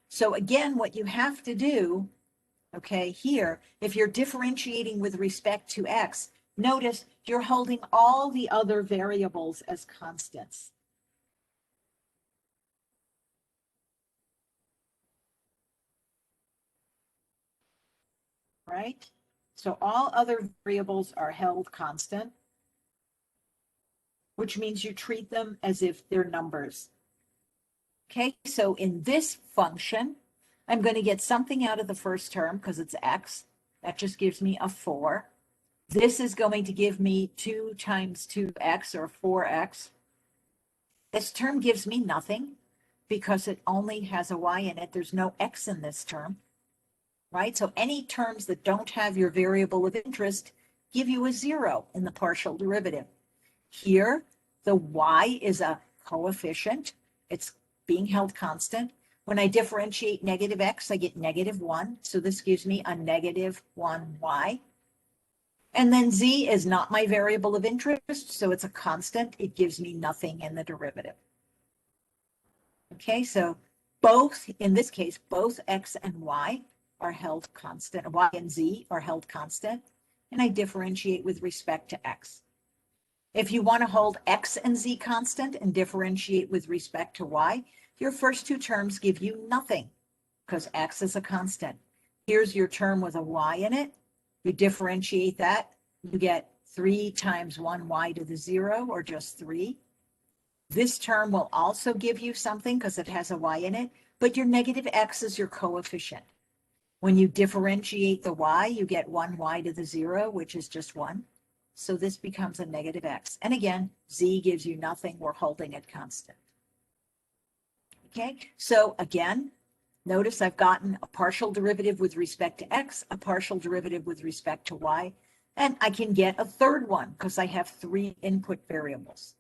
so again, what you have to do, okay, here, if you're differentiating with respect to X, notice you're holding all the other variables as constants. Right? So all other variables are held constant, which means you treat them as if they're numbers. Okay, so in this function, I'm going to get something out of the first term because it's X. That just gives me a 4. This is going to give me 2 times 2x or 4x. This term gives me nothing because it only has a y in it. There's no x in this term, right? So any terms that don't have your variable of interest give you a 0 in the partial derivative. Here, the y is a coefficient. It's being held constant. When I differentiate negative x, I get -1. So this gives me a -1y. And then z is not my variable of interest, so it's a constant. It gives me nothing in the derivative. Okay, so both, in this case, both x and y are held constant. Y and z are held constant, and I differentiate with respect to x. If you want to hold x and z constant and differentiate with respect to y, your first two terms give you nothing because x is a constant. Here's your term with a y in it. You differentiate that, you get 3 times 1y to the 0, or just 3. This term will also give you something because it has a y in it, but your negative x is your coefficient. When you differentiate the y, you get 1y to the 0, which is just 1. So this becomes a negative x. And again, z gives you nothing. We're holding it constant. Okay, so again, notice I've gotten a partial derivative with respect to x, a partial derivative with respect to y, and I can get a third one because I have 3 input variables.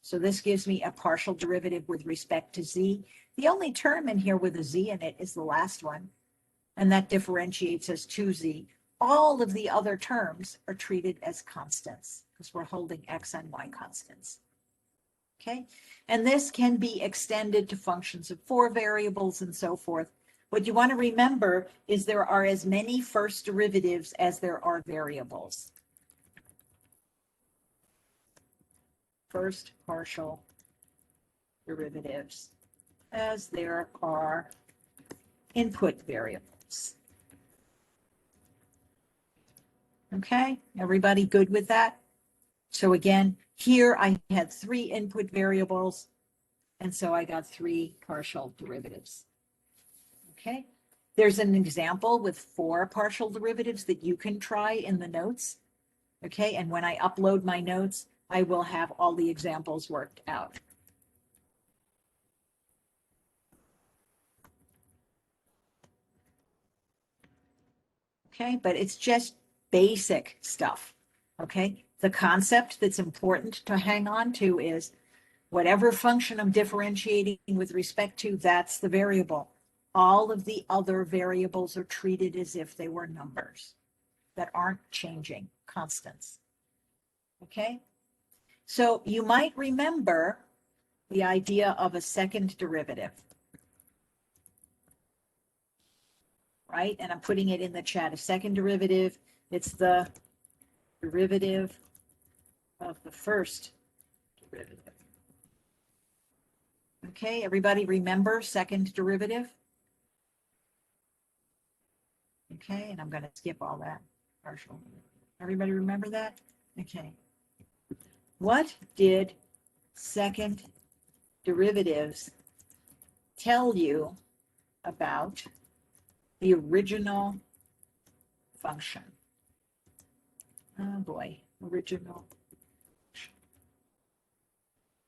So this gives me a partial derivative with respect to z. The only term in here with a z in it is the last one, and that differentiates as 2z. All of the other terms are treated as constants because we're holding x and y constants. Okay, and this can be extended to functions of 4 variables and so forth. What you want to remember is there are as many first derivatives as there are variables. First partial derivatives as there are input variables. Okay, everybody good with that? So again, here I had 3 input variables, and so I got 3 partial derivatives. Okay, there's an example with 4 partial derivatives that you can try in the notes. Okay, and when I upload my notes, I will have all the examples worked out. Okay, but it's just basic stuff. Okay, the concept that's important to hang on to is whatever function I'm differentiating with respect to, that's the variable. All of the other variables are treated as if they were numbers that aren't changing, constants. Okay, so you might remember the idea of a second derivative, right? And I'm putting it in the chat. A second derivative, it's the derivative of the first derivative. Okay, everybody remember second derivative? Okay, and I'm going to skip all that partial. Everybody remember that? Okay. What did second derivatives tell you about the original function? Oh boy, original.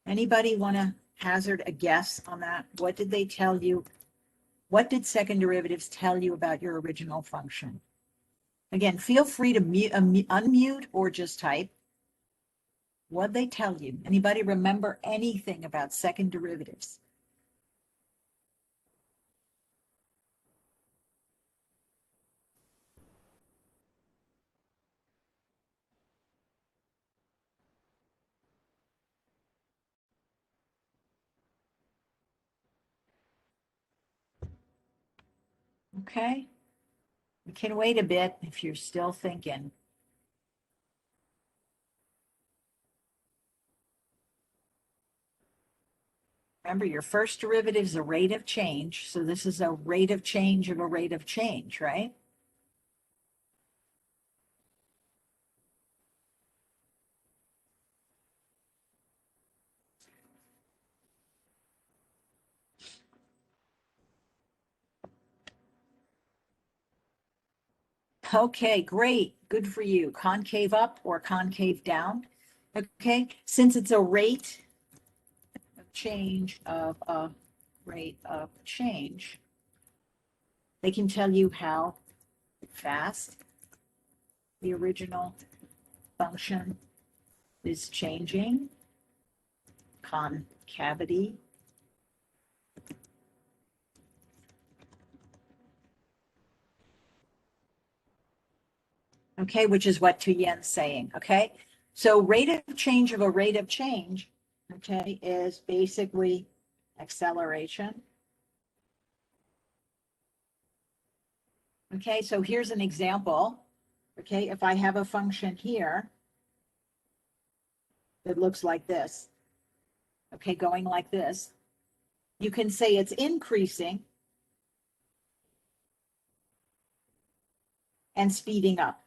Anybody want to hazard a guess on that? What did they tell you? What did second derivatives tell you about your original function? Again, feel free to unmute or just type. What'd they tell you? Anybody remember anything about second derivatives? Okay, we can wait a bit if you're still thinking. Remember, your first derivative is a rate of change. So this is a rate of change of a rate of change, right? Okay, great. Good for you. Concave up or concave down. Okay, since it's a rate of change of a rate of change, they can tell you how fast the original function is changing. Concavity. Okay, which is what Tuyen's saying, okay? So rate of change of a rate of change, okay, is basically acceleration. Okay, so here's an example. Okay, if I have a function here that looks like this, okay, going like this, you can say it's increasing and speeding up,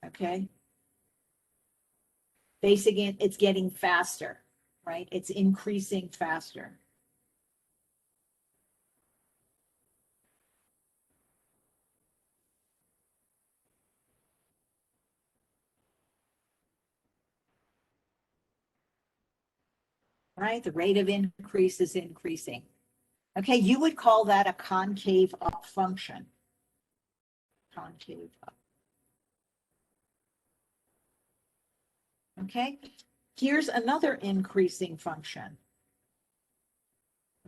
okay? Basically, it's getting faster, right? It's increasing faster. Right? The rate of increase is increasing. Okay, you would call that a concave up function. Concave up. Okay, here's another increasing function.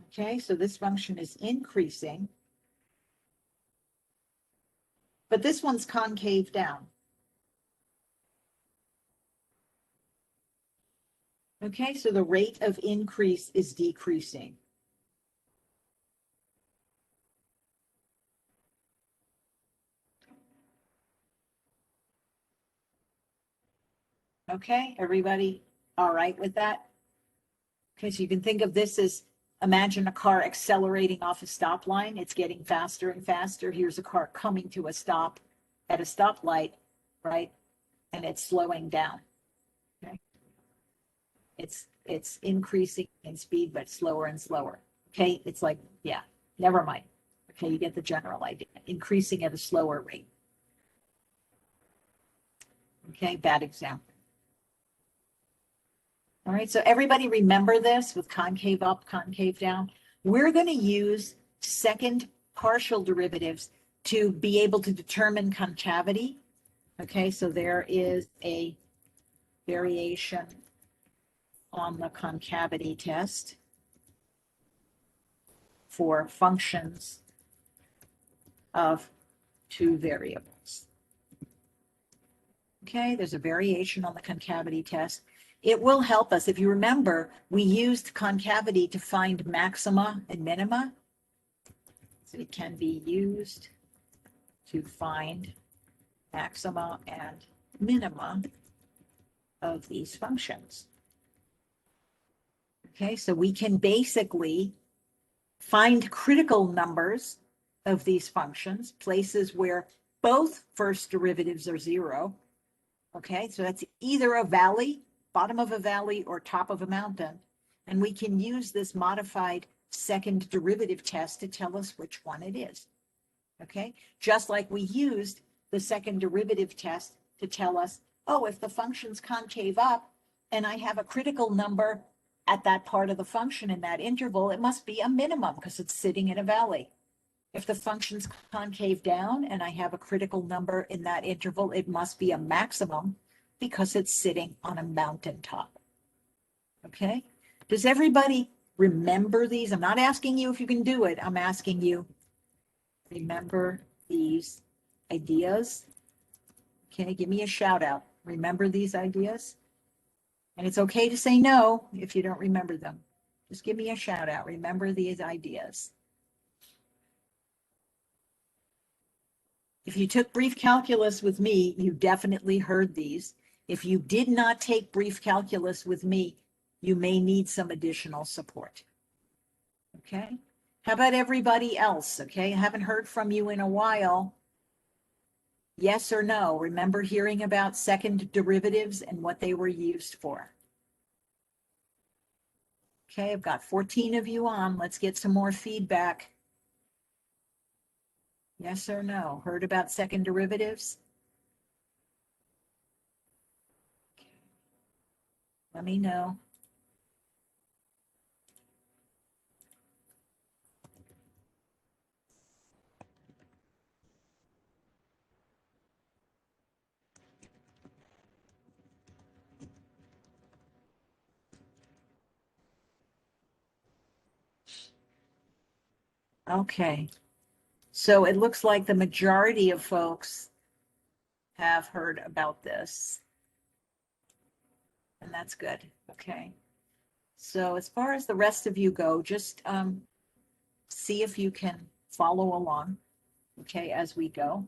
Okay, so this function is increasing, but this one's concave down. Okay, so the rate of increase is decreasing. Okay, everybody all right with that? Okay, so you can think of this as, imagine a car accelerating off a stop line. It's getting faster and faster. Here's a car coming to a stop at a stoplight, right? And it's slowing down. Okay. It's increasing in speed, but slower and slower. Okay, it's like, yeah, never mind. Okay, you get the general idea. Increasing at a slower rate. Okay, bad example. All right, so everybody remember this with concave up, concave down. We're going to use second partial derivatives to be able to determine concavity. Okay, so there is a variation on the concavity test for functions of two variables. Okay, there's a variation on the concavity test. It will help us. If you remember, we used concavity to find maxima and minima. So it can be used to find maxima and minima of these functions. Okay, so we can basically find critical numbers of these functions, places where both first derivatives are zero. Okay, so that's either a valley, bottom of a valley, or top of a mountain. And we can use this modified second derivative test to tell us which one it is. Okay, just like we used the second derivative test to tell us, oh, if the function's concave up and I have a critical number at that part of the function in that interval, it must be a minimum because it's sitting in a valley. If the function's concave down and I have a critical number in that interval, it must be a maximum because it's sitting on a mountaintop. Okay? Does everybody remember these? I'm not asking you if you can do it. I'm asking you, remember these ideas? Okay, give me a shout out. Remember these ideas? And it's okay to say no if you don't remember them. Just give me a shout out. Remember these ideas. If you took brief calculus with me, you definitely heard these. If you did not take brief calculus with me, you may need some additional support. Okay? How about everybody else? Okay, I haven't heard from you in a while. Yes or no? Remember hearing about second derivatives and what they were used for? Okay, I've got 14 of you on. Let's get some more feedback. Yes or no? Heard about second derivatives? Let me know. Okay. So it looks like the majority of folks have heard about this. And that's good. Okay. So as far as the rest of you go, just see if you can follow along, okay, as we go.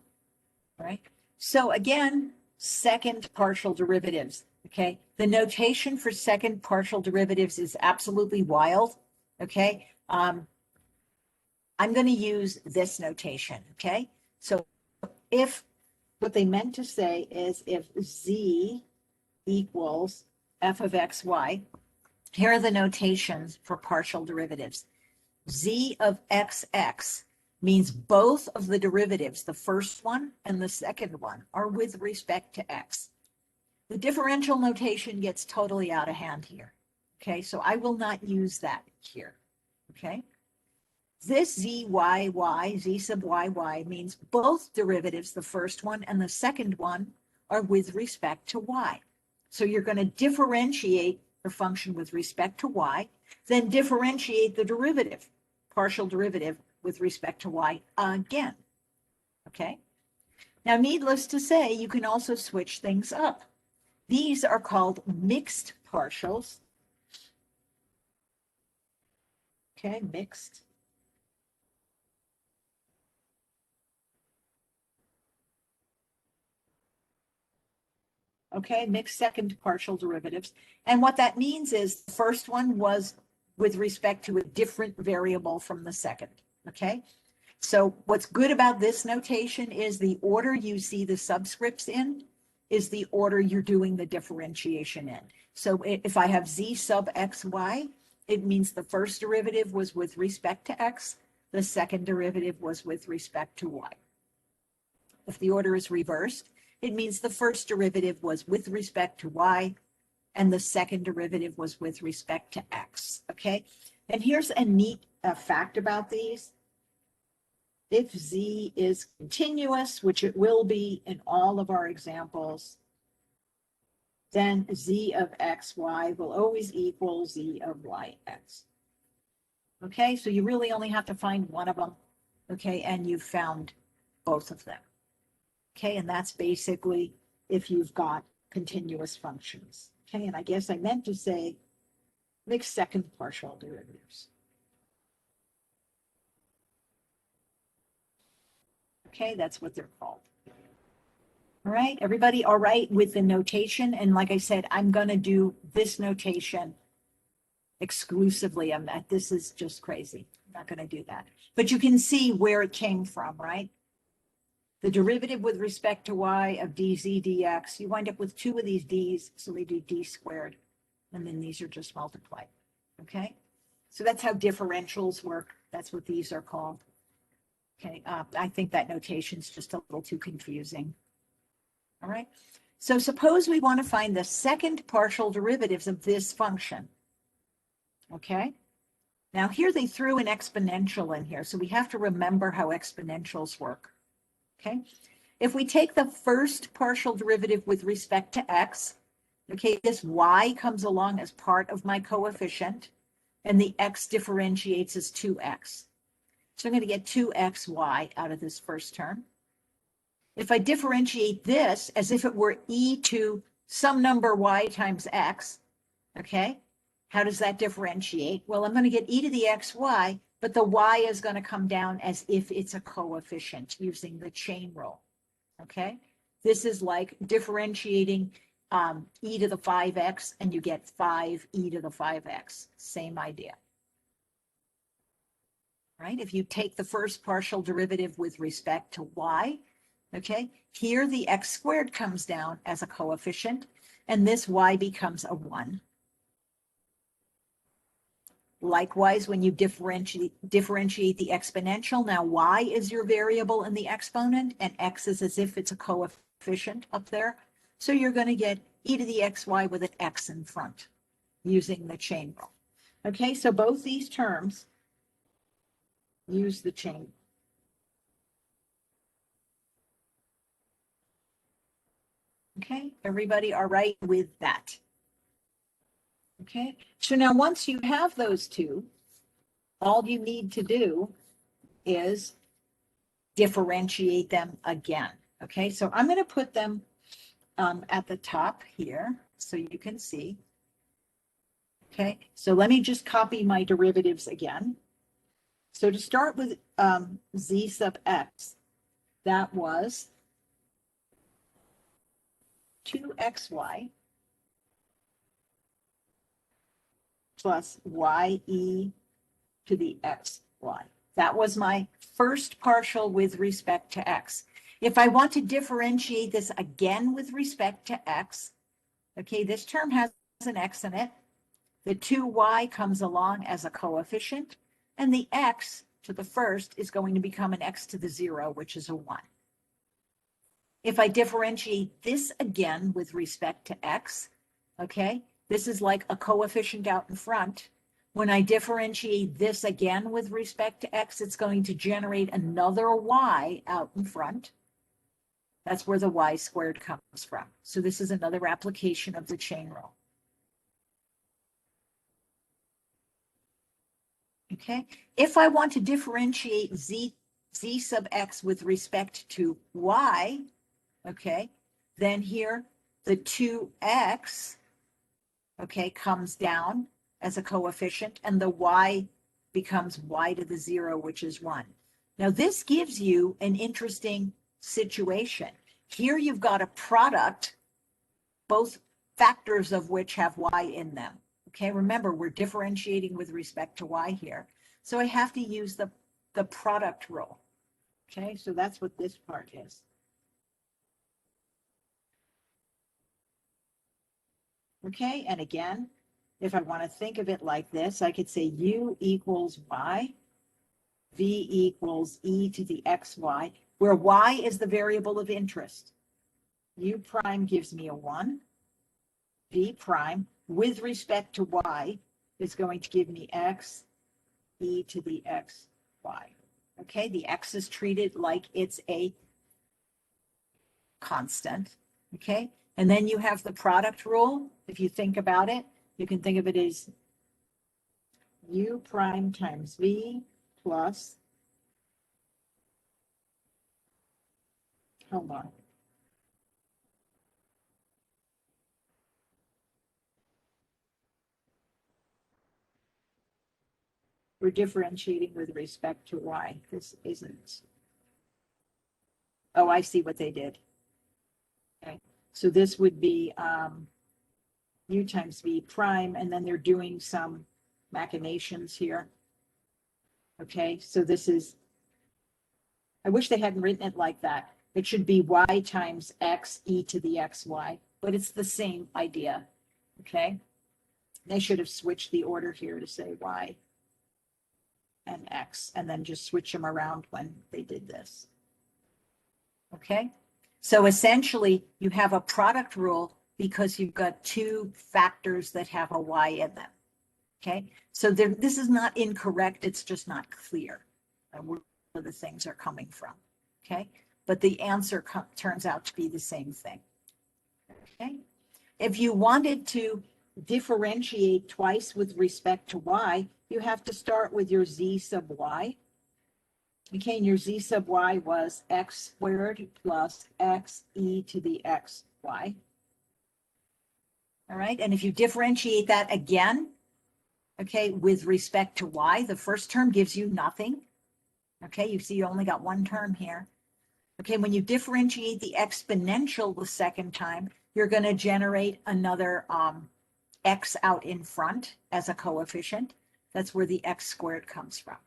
All right. So again, second partial derivatives. Okay. The notation for second partial derivatives is absolutely wild. Okay. I'm going to use this notation. Okay. So if what they meant to say is if z equals f of x, y, here are the notations for partial derivatives. Z of xx means both of the derivatives, the first one and the second one, are with respect to x. The differential notation gets totally out of hand here. Okay, so I will not use that here. Okay. This zyy, z sub yy, means both derivatives, the first one and the second one, are with respect to y. So you're going to differentiate the function with respect to y, then differentiate the derivative, partial derivative, with respect to y again. Okay? Now, needless to say, you can also switch things up. These are called mixed partials. Okay, mixed. Okay, mixed second partial derivatives. And what that means is the first one was with respect to a different variable from the second. Okay, so what's good about this notation is the order you see the subscripts in is the order you're doing the differentiation in. So if I have z sub xy, it means the first derivative was with respect to x, the second derivative was with respect to y. If the order is reversed, it means the first derivative was with respect to y, and the second derivative was with respect to x, okay? And here's a neat fact about these. If z is continuous, which it will be in all of our examples, then z of xy will always equal z of yx. Okay, so you really only have to find one of them, okay, and you've found both of them. Okay, and that's basically if you've got continuous functions. Okay, and I guess I meant to say mixed second partial derivatives. Okay, that's what they're called. All right, everybody all right with the notation? And like I said, I'm going to do this notation exclusively. This is just crazy. I'm not going to do that. But you can see where it came from, right? The derivative with respect to y of dz dx, you wind up with two of these d's, so they do d squared. And then these are just multiplied. Okay, so that's how differentials work. That's what these are called. Okay, I think that notation's just a little too confusing. All right, so suppose we want to find the second partial derivatives of this function. Okay, now here they threw an exponential in here, so we have to remember how exponentials work. Okay, if we take the first partial derivative with respect to x, okay, this y comes along as part of my coefficient, and the x differentiates as 2x. So I'm going to get 2xy out of this first term. If I differentiate this as if it were e to some number y times x, okay, how does that differentiate? Well, I'm going to get e to the xy, but the y is going to come down as if it's a coefficient using the chain rule, okay? This is like differentiating e to the 5x, and you get 5e to the 5x. Same idea. Right? If you take the first partial derivative with respect to y, okay, here the x squared comes down as a coefficient, and this y becomes a 1. Likewise, when you differentiate the exponential, now y is your variable in the exponent, and x is as if it's a coefficient up there. So you're going to get e to the xy with an x in front using the chain rule. Okay, so both these terms use the chain. Okay, everybody all right with that? Okay, so now once you have those two, all you need to do is differentiate them again. Okay, so I'm going to put them at the top here so you can see. Okay, so let me just copy my derivatives again. So to start with z sub x, that was 2xy plus ye to the xy. That was my first partial with respect to x. If I want to differentiate this again with respect to x, okay, this term has an x in it. The 2y comes along as a coefficient, and the x to the first is going to become an x to the 0, which is a 1. If I differentiate this again with respect to x, okay, this is like a coefficient out in front. When I differentiate this again with respect to x, it's going to generate another y out in front. That's where the y squared comes from. So this is another application of the chain rule. Okay, if I want to differentiate z sub x with respect to y, okay, then here the 2x, okay, comes down as a coefficient, and the y becomes y to the 0, which is 1. Now this gives you an interesting situation. Here you've got a product, both factors of which have y in them. Okay, remember, we're differentiating with respect to y here. So I have to use the product rule. Okay, so that's what this part is. Okay, and again, if I want to think of it like this, I could say u equals y, v equals e to the xy, where y is the variable of interest. U prime gives me a 1. V prime with respect to y is going to give me x e to the x y. Okay, the x is treated like it's a constant. Okay, and then you have the product rule. If you think about it, you can think of it as u prime times v plus, hold on, we're differentiating with respect to y. This isn't. Oh, I see what they did. Okay, so this would be u times v prime, and then they're doing some machinations here. Okay, so this is, I wish they hadn't written it like that. It should be y times x e to the xy, but it's the same idea. Okay, they should have switched the order here to say y and x, and then just switch them around when they did this. Okay, so essentially you have a product rule because you've got two factors that have a y in them. Okay, so this is not incorrect, it's just not clear where the things are coming from. Okay, but the answer turns out to be the same thing. Okay, if you wanted to differentiate twice with respect to y, you have to start with your z sub y. Okay, and your z sub y was x squared plus x e to the xy. All right, and if you differentiate that again, okay, with respect to y, the first term gives you nothing. Okay, you see you only got one term here. Okay, when you differentiate the exponential the second time, you're going to generate another x out in front as a coefficient. That's where the x squared comes from.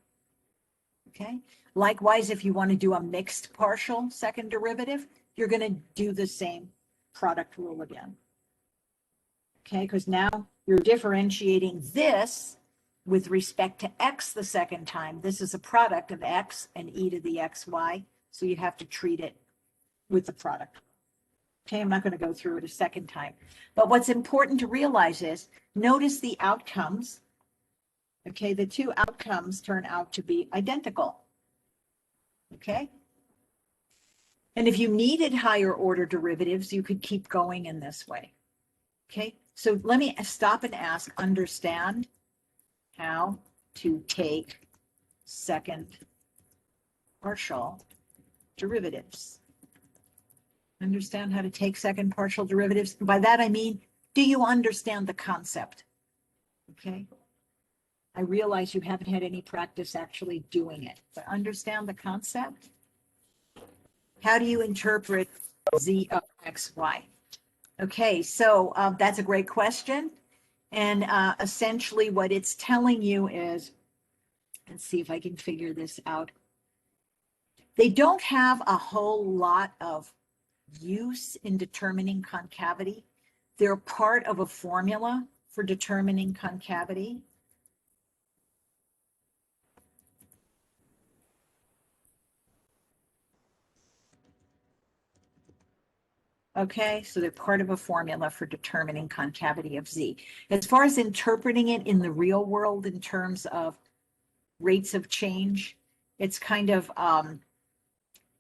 Okay, likewise, if you want to do a mixed partial second derivative, you're going to do the same product rule again. Okay, because now you're differentiating this with respect to x the second time. This is a product of x and e to the xy, so you have to treat it with the product. Okay, I'm not going to go through it a second time. But what's important to realize is, notice the outcomes. Okay, the two outcomes turn out to be identical. Okay? And if you needed higher order derivatives, you could keep going in this way. Okay, so let me stop and ask, understand how to take second partial derivatives. Understand how to take second partial derivatives? By that I mean, do you understand the concept? Okay, I realize you haven't had any practice actually doing it, but understand the concept? How do you interpret z of xy? Okay, so that's a great question. And essentially what it's telling you is, let's see if I can figure this out. They don't have a whole lot of use in determining concavity. They're part of a formula for determining concavity. Okay, so they're part of a formula for determining concavity of Z. As far as interpreting it in the real world in terms of rates of change, it's kind of,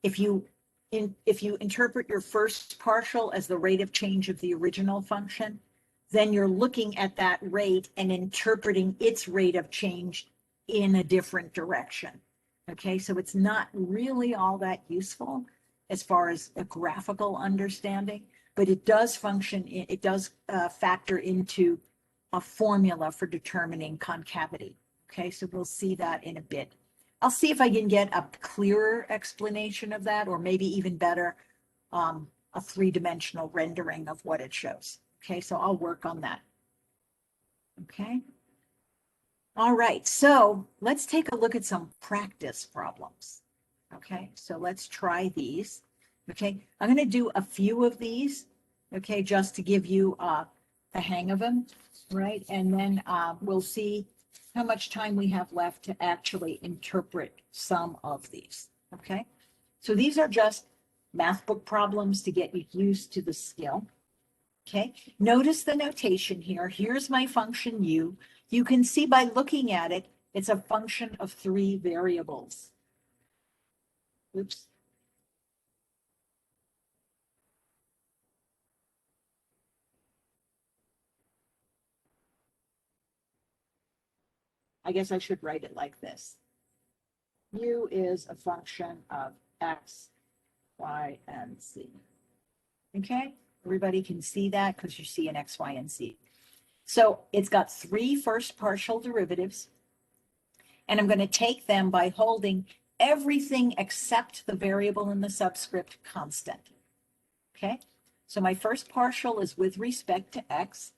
if you interpret your first partial as the rate of change of the original function, then you're looking at that rate and interpreting its rate of change in a different direction. Okay, so it's not really all that useful as far as a graphical understanding, but it does function, it does factor into a formula for determining concavity. Okay, so we'll see that in a bit. I'll see if I can get a clearer explanation of that, or maybe even better, a three-dimensional rendering of what it shows. Okay, so I'll work on that. Okay. All right, so let's take a look at some practice problems. Okay, so let's try these. Okay, I'm going to do a few of these, okay, just to give you a hang of them, right? And then we'll see how much time we have left to actually interpret some of these, okay? So these are just math book problems to get you used to the skill, okay? Notice the notation here. Here's my function u. You can see by looking at it, it's a function of three variables. Oops. I guess I should write it like this. U is a function of x, y, and z. Okay, everybody can see that because you see an x, y, and z. So it's got three first partial derivatives. And I'm going to take them by holding everything except the variable in the subscript constant. Okay, so my first partial is with respect to x.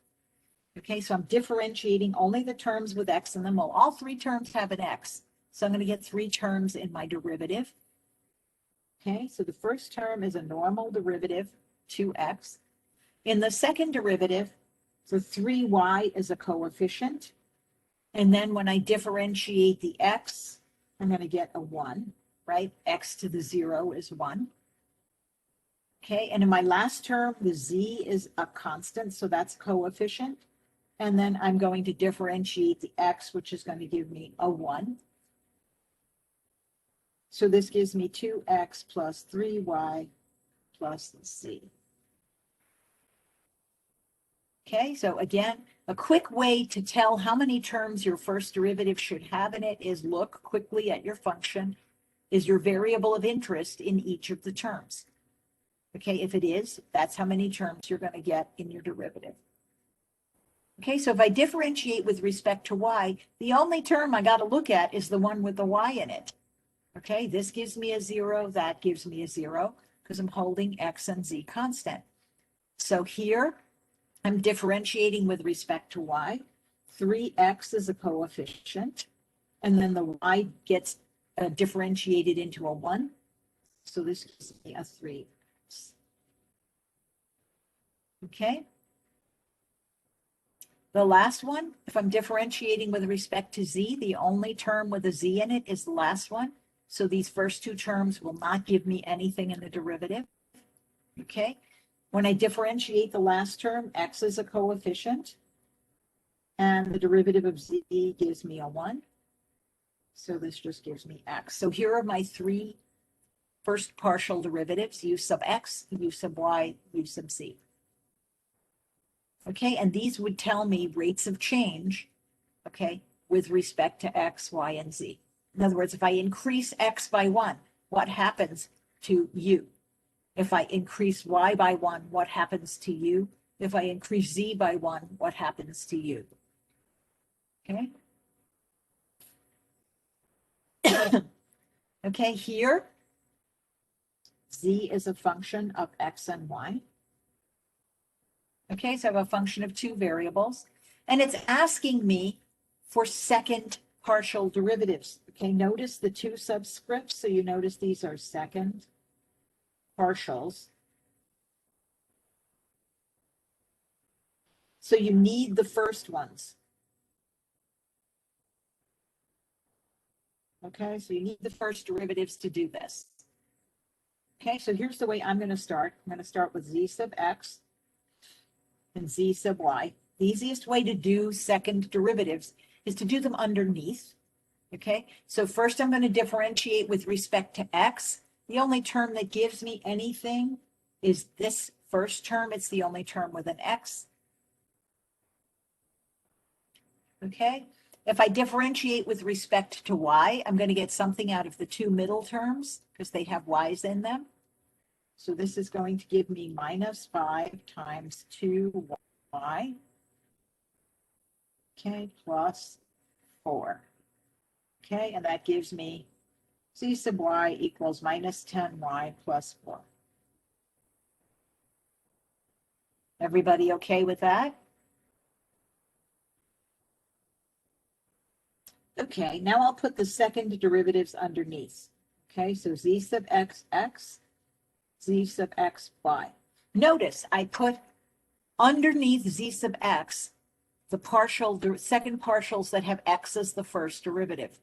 Okay, so I'm differentiating only the terms with x in them. Well, all three terms have an x, so I'm going to get three terms in my derivative. Okay, so the first term is a normal derivative, 2x. In the second derivative, for 3y is a coefficient. And then when I differentiate the x, I'm going to get a 1, right? X to the 0 is 1. Okay, and in my last term, the z is a constant, so that's coefficient. And then I'm going to differentiate the x, which is going to give me a 1. So this gives me 2x plus 3y plus z. Okay, so again, a quick way to tell how many terms your first derivative should have in it is look quickly at your function. Is your variable of interest in each of the terms? Okay, if it is, that's how many terms you're going to get in your derivative. Okay, so if I differentiate with respect to y, the only term I got to look at is the one with the y in it. Okay, this gives me a 0, that gives me a 0, because I'm holding x and z constant. So here, I'm differentiating with respect to y. 3x is a coefficient, and then the y gets differentiated into a 1. So this gives me a 3. Okay. The last one, if I'm differentiating with respect to z, the only term with a z in it is the last one. So these first two terms will not give me anything in the derivative. Okay. When I differentiate the last term, x is a coefficient, and the derivative of z gives me a 1. So this just gives me x. So here are my three first partial derivatives, u sub x, u sub y, u sub z. Okay, and these would tell me rates of change, okay, with respect to x, y, and z. In other words, if I increase x by 1, what happens to u? If I increase y by 1, what happens to u? If I increase z by 1, what happens to u? Okay. Okay, here, z is a function of x and y. Okay, so I have a function of two variables, and it's asking me for second partial derivatives. Okay, notice the two subscripts, so you notice these are second partials. So you need the first ones. Okay, so you need the first derivatives to do this. Okay, so here's the way I'm going to start. I'm going to start with z sub x and z sub y. The easiest way to do second derivatives is to do them underneath. Okay, so first I'm going to differentiate with respect to x. The only term that gives me anything is this first term. It's the only term with an x. Okay, if I differentiate with respect to y, I'm going to get something out of the two middle terms because they have y's in them. So this is going to give me minus 5 times 2y, okay, plus 4. Okay, and that gives me z sub y equals minus 10y plus 4. Everybody okay with that? Okay, now I'll put the second derivatives underneath. Okay, so z sub x, x, z sub x, y. Notice I put underneath z sub x the second partials that have x as the first derivative.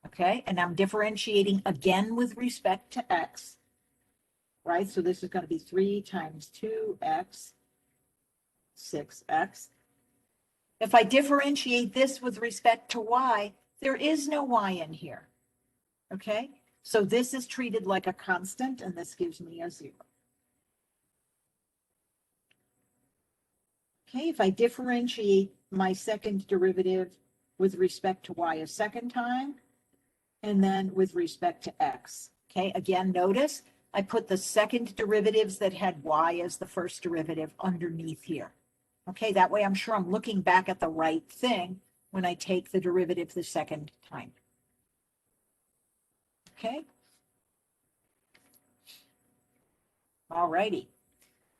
Okay, and I'm differentiating again with respect to x, right? So this is going to be 3 times 2x, 6x. If I differentiate this with respect to y, there is no y in here. Okay, so this is treated like a constant, and this gives me a 0. Okay, if I differentiate my second derivative with respect to y a second time, and then with respect to x. Okay, again, notice I put the second derivatives that had y as the first derivative underneath here. Okay, that way I'm sure I'm looking back at the right thing when I take the derivative the second time. Okay. All righty.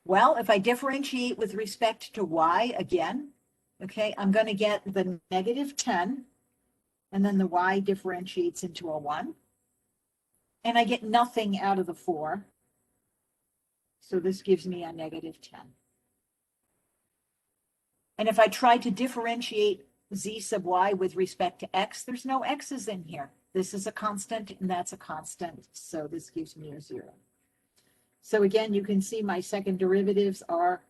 Well, if I differentiate with respect to y again, okay, I'm going to get the negative 10, and then the y differentiates into a 1. And I get nothing out of the 4. So this gives me a negative 10. And if I try to differentiate z sub y with respect to x, there's no x's in here. This is a constant, and that's a constant. So this gives me a 0. So again, you can see my second derivatives are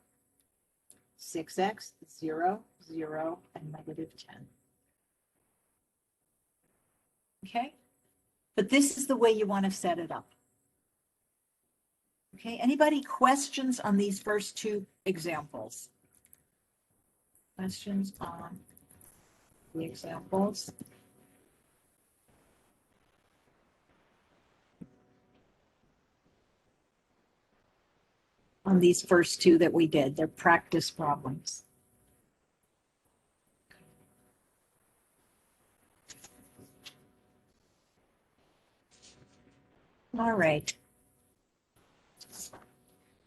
6x, 0, 0, and negative 10. Okay? But this is the way you want to set it up. Okay, anybody questions on these first two examples? Questions on the examples? On these first two that we did, they're practice problems. All right.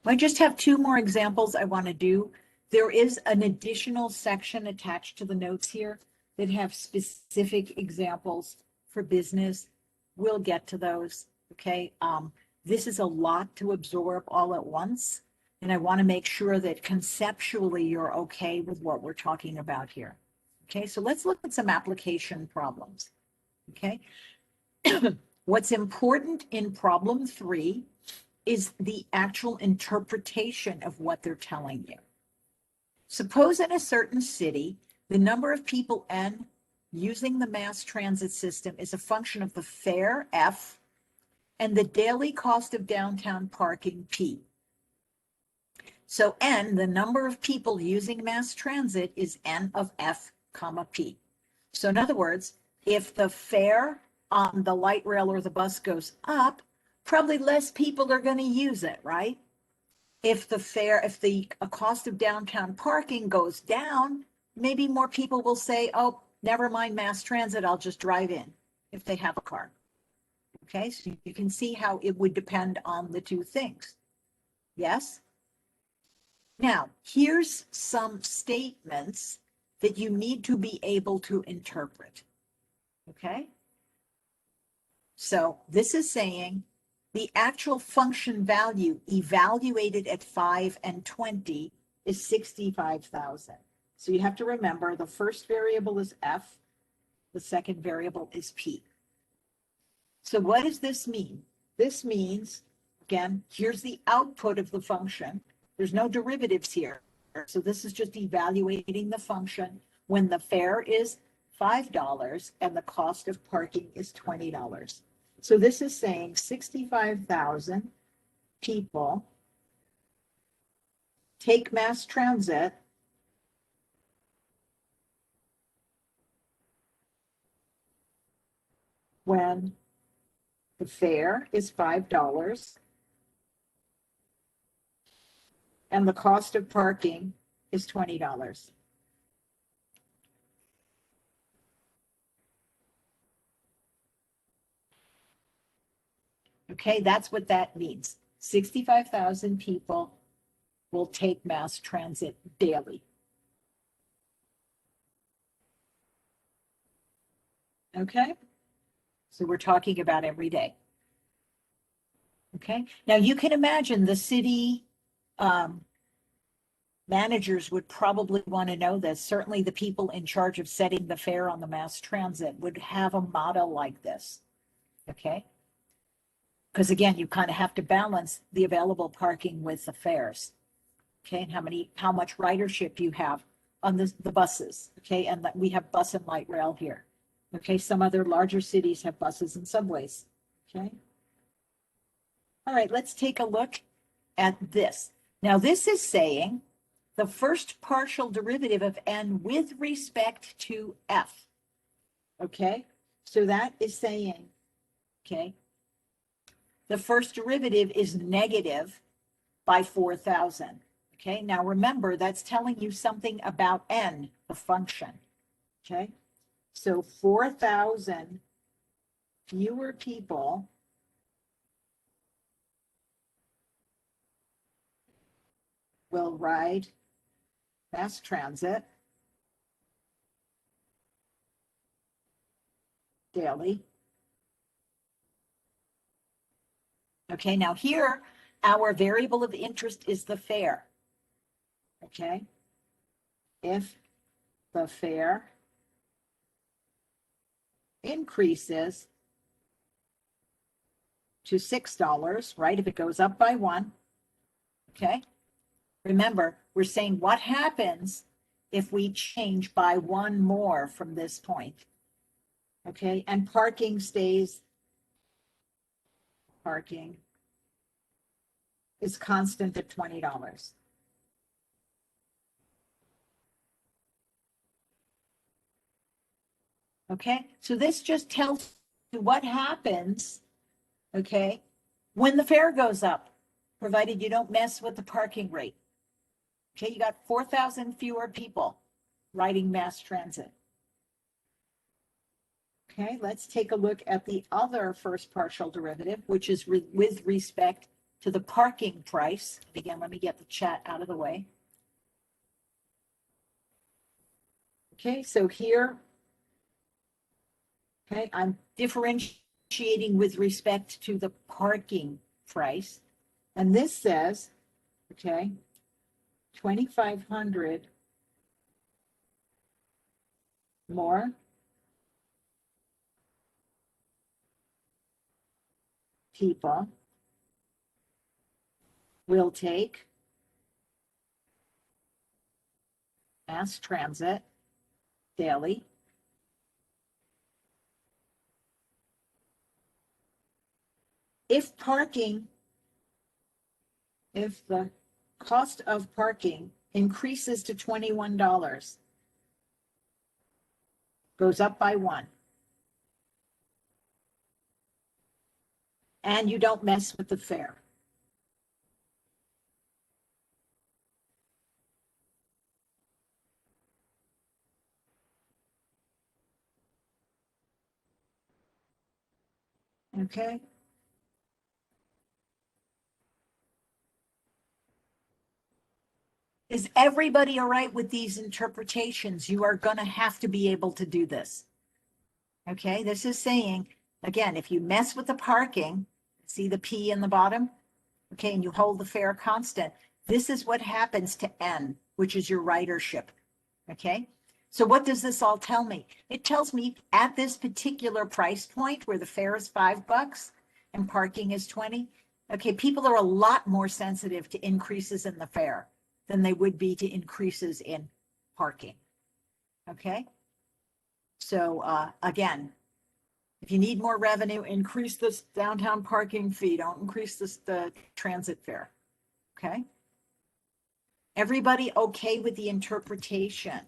I just have two more examples I want to do. There is an additional section attached to the notes here that have specific examples for business. We'll get to those, okay? This is a lot to absorb all at once, and I want to make sure that conceptually you're okay with what we're talking about here. Okay, so let's look at some application problems, okay? What's important in problem 3 is the actual interpretation of what they're telling you. Suppose in a certain city, the number of people N using the mass transit system is a function of the fare F and the daily cost of downtown parking P. So N, the number of people using mass transit, is N of F comma P. So in other words, if the fare on the light rail or the bus goes up, probably less people are going to use it, right? If the cost of downtown parking goes down, maybe more people will say, oh, never mind mass transit, I'll just drive in if they have a car. Okay, so you can see how it would depend on the two things. Yes? Now, here's some statements that you need to be able to interpret. Okay? So this is saying the actual function value evaluated at 5 and 20 is 65,000. So you have to remember the first variable is F, the second variable is P. So what does this mean? This means, again, here's the output of the function. There's no derivatives here. So this is just evaluating the function when the fare is $5 and the cost of parking is $20. So this is saying 65,000 people take mass transit when the fare is $5 and the cost of parking is $20. Okay, that's what that means. 65,000 people will take mass transit daily. Okay, so we're talking about every day. Okay, now you can imagine the city managers would probably want to know this. Certainly the people in charge of setting the fare on the mass transit would have a motto like this. Okay, because again, you kind of have to balance the available parking with the fares. Okay, and how much ridership you have on the buses. Okay, and we have bus and light rail here. Okay, some other larger cities have buses and subways. Okay. All right, let's take a look at this. Now, this is saying the first partial derivative of N with respect to F. Okay, so that is saying, okay, the first derivative is negative by 4,000. Okay, now remember, that's telling you something about N, the function. Okay, So 4,000 fewer people will ride mass transit daily. Okay, now here, our variable of interest is the fare. Okay, if the fare increases to $6, right? If it goes up by 1, okay? Remember, we're saying what happens if we change by 1 more from this point, okay? And parking is constant at $20. Okay, so this just tells you what happens, okay, when the fare goes up, provided you don't mess with the parking rate. Okay, you got 4,000 fewer people riding mass transit. Okay, let's take a look at the other first partial derivative, which is with respect to the parking price. Again, let me get the chat out of the way. Okay, so here, okay, I'm differentiating with respect to the parking price. And this says, okay, 2,500 more people will take mass transit daily if the cost of parking increases to $21, goes up by 1, and you don't mess with the fare. Okay. Is everybody all right with these interpretations? You are going to have to be able to do this. Okay, this is saying, again, if you mess with the parking, see the P in the bottom? Okay, and you hold the fare constant, this is what happens to N, which is your ridership. Okay, so what does this all tell me? It tells me at this particular price point where the fare is $5 and parking is 20, okay, people are a lot more sensitive to increases in the fare than they would be to increases in parking. Okay, so again, if you need more revenue, increase this downtown parking fee. Don't increase the transit fare. Okay. Everybody okay with the interpretation?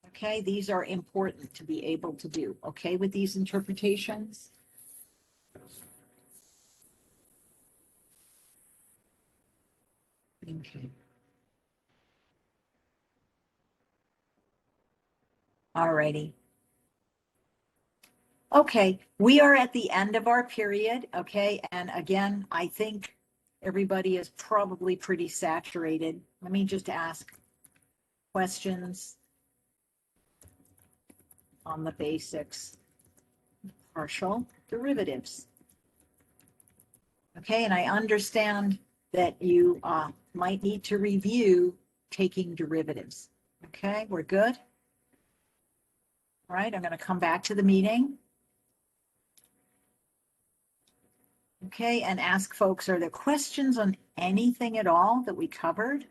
Okay, these are important to be able to do. Okay with these interpretations? Okay. All righty. Okay, we are at the end of our period, okay? And again, I think everybody is probably pretty saturated. Let me just ask questions on the basics. Partial derivatives. Okay, and I understand that you might need to review taking derivatives. Okay, we're good? All right, I'm going to come back to the meeting. Okay, and ask folks, are there questions on anything at all that we covered?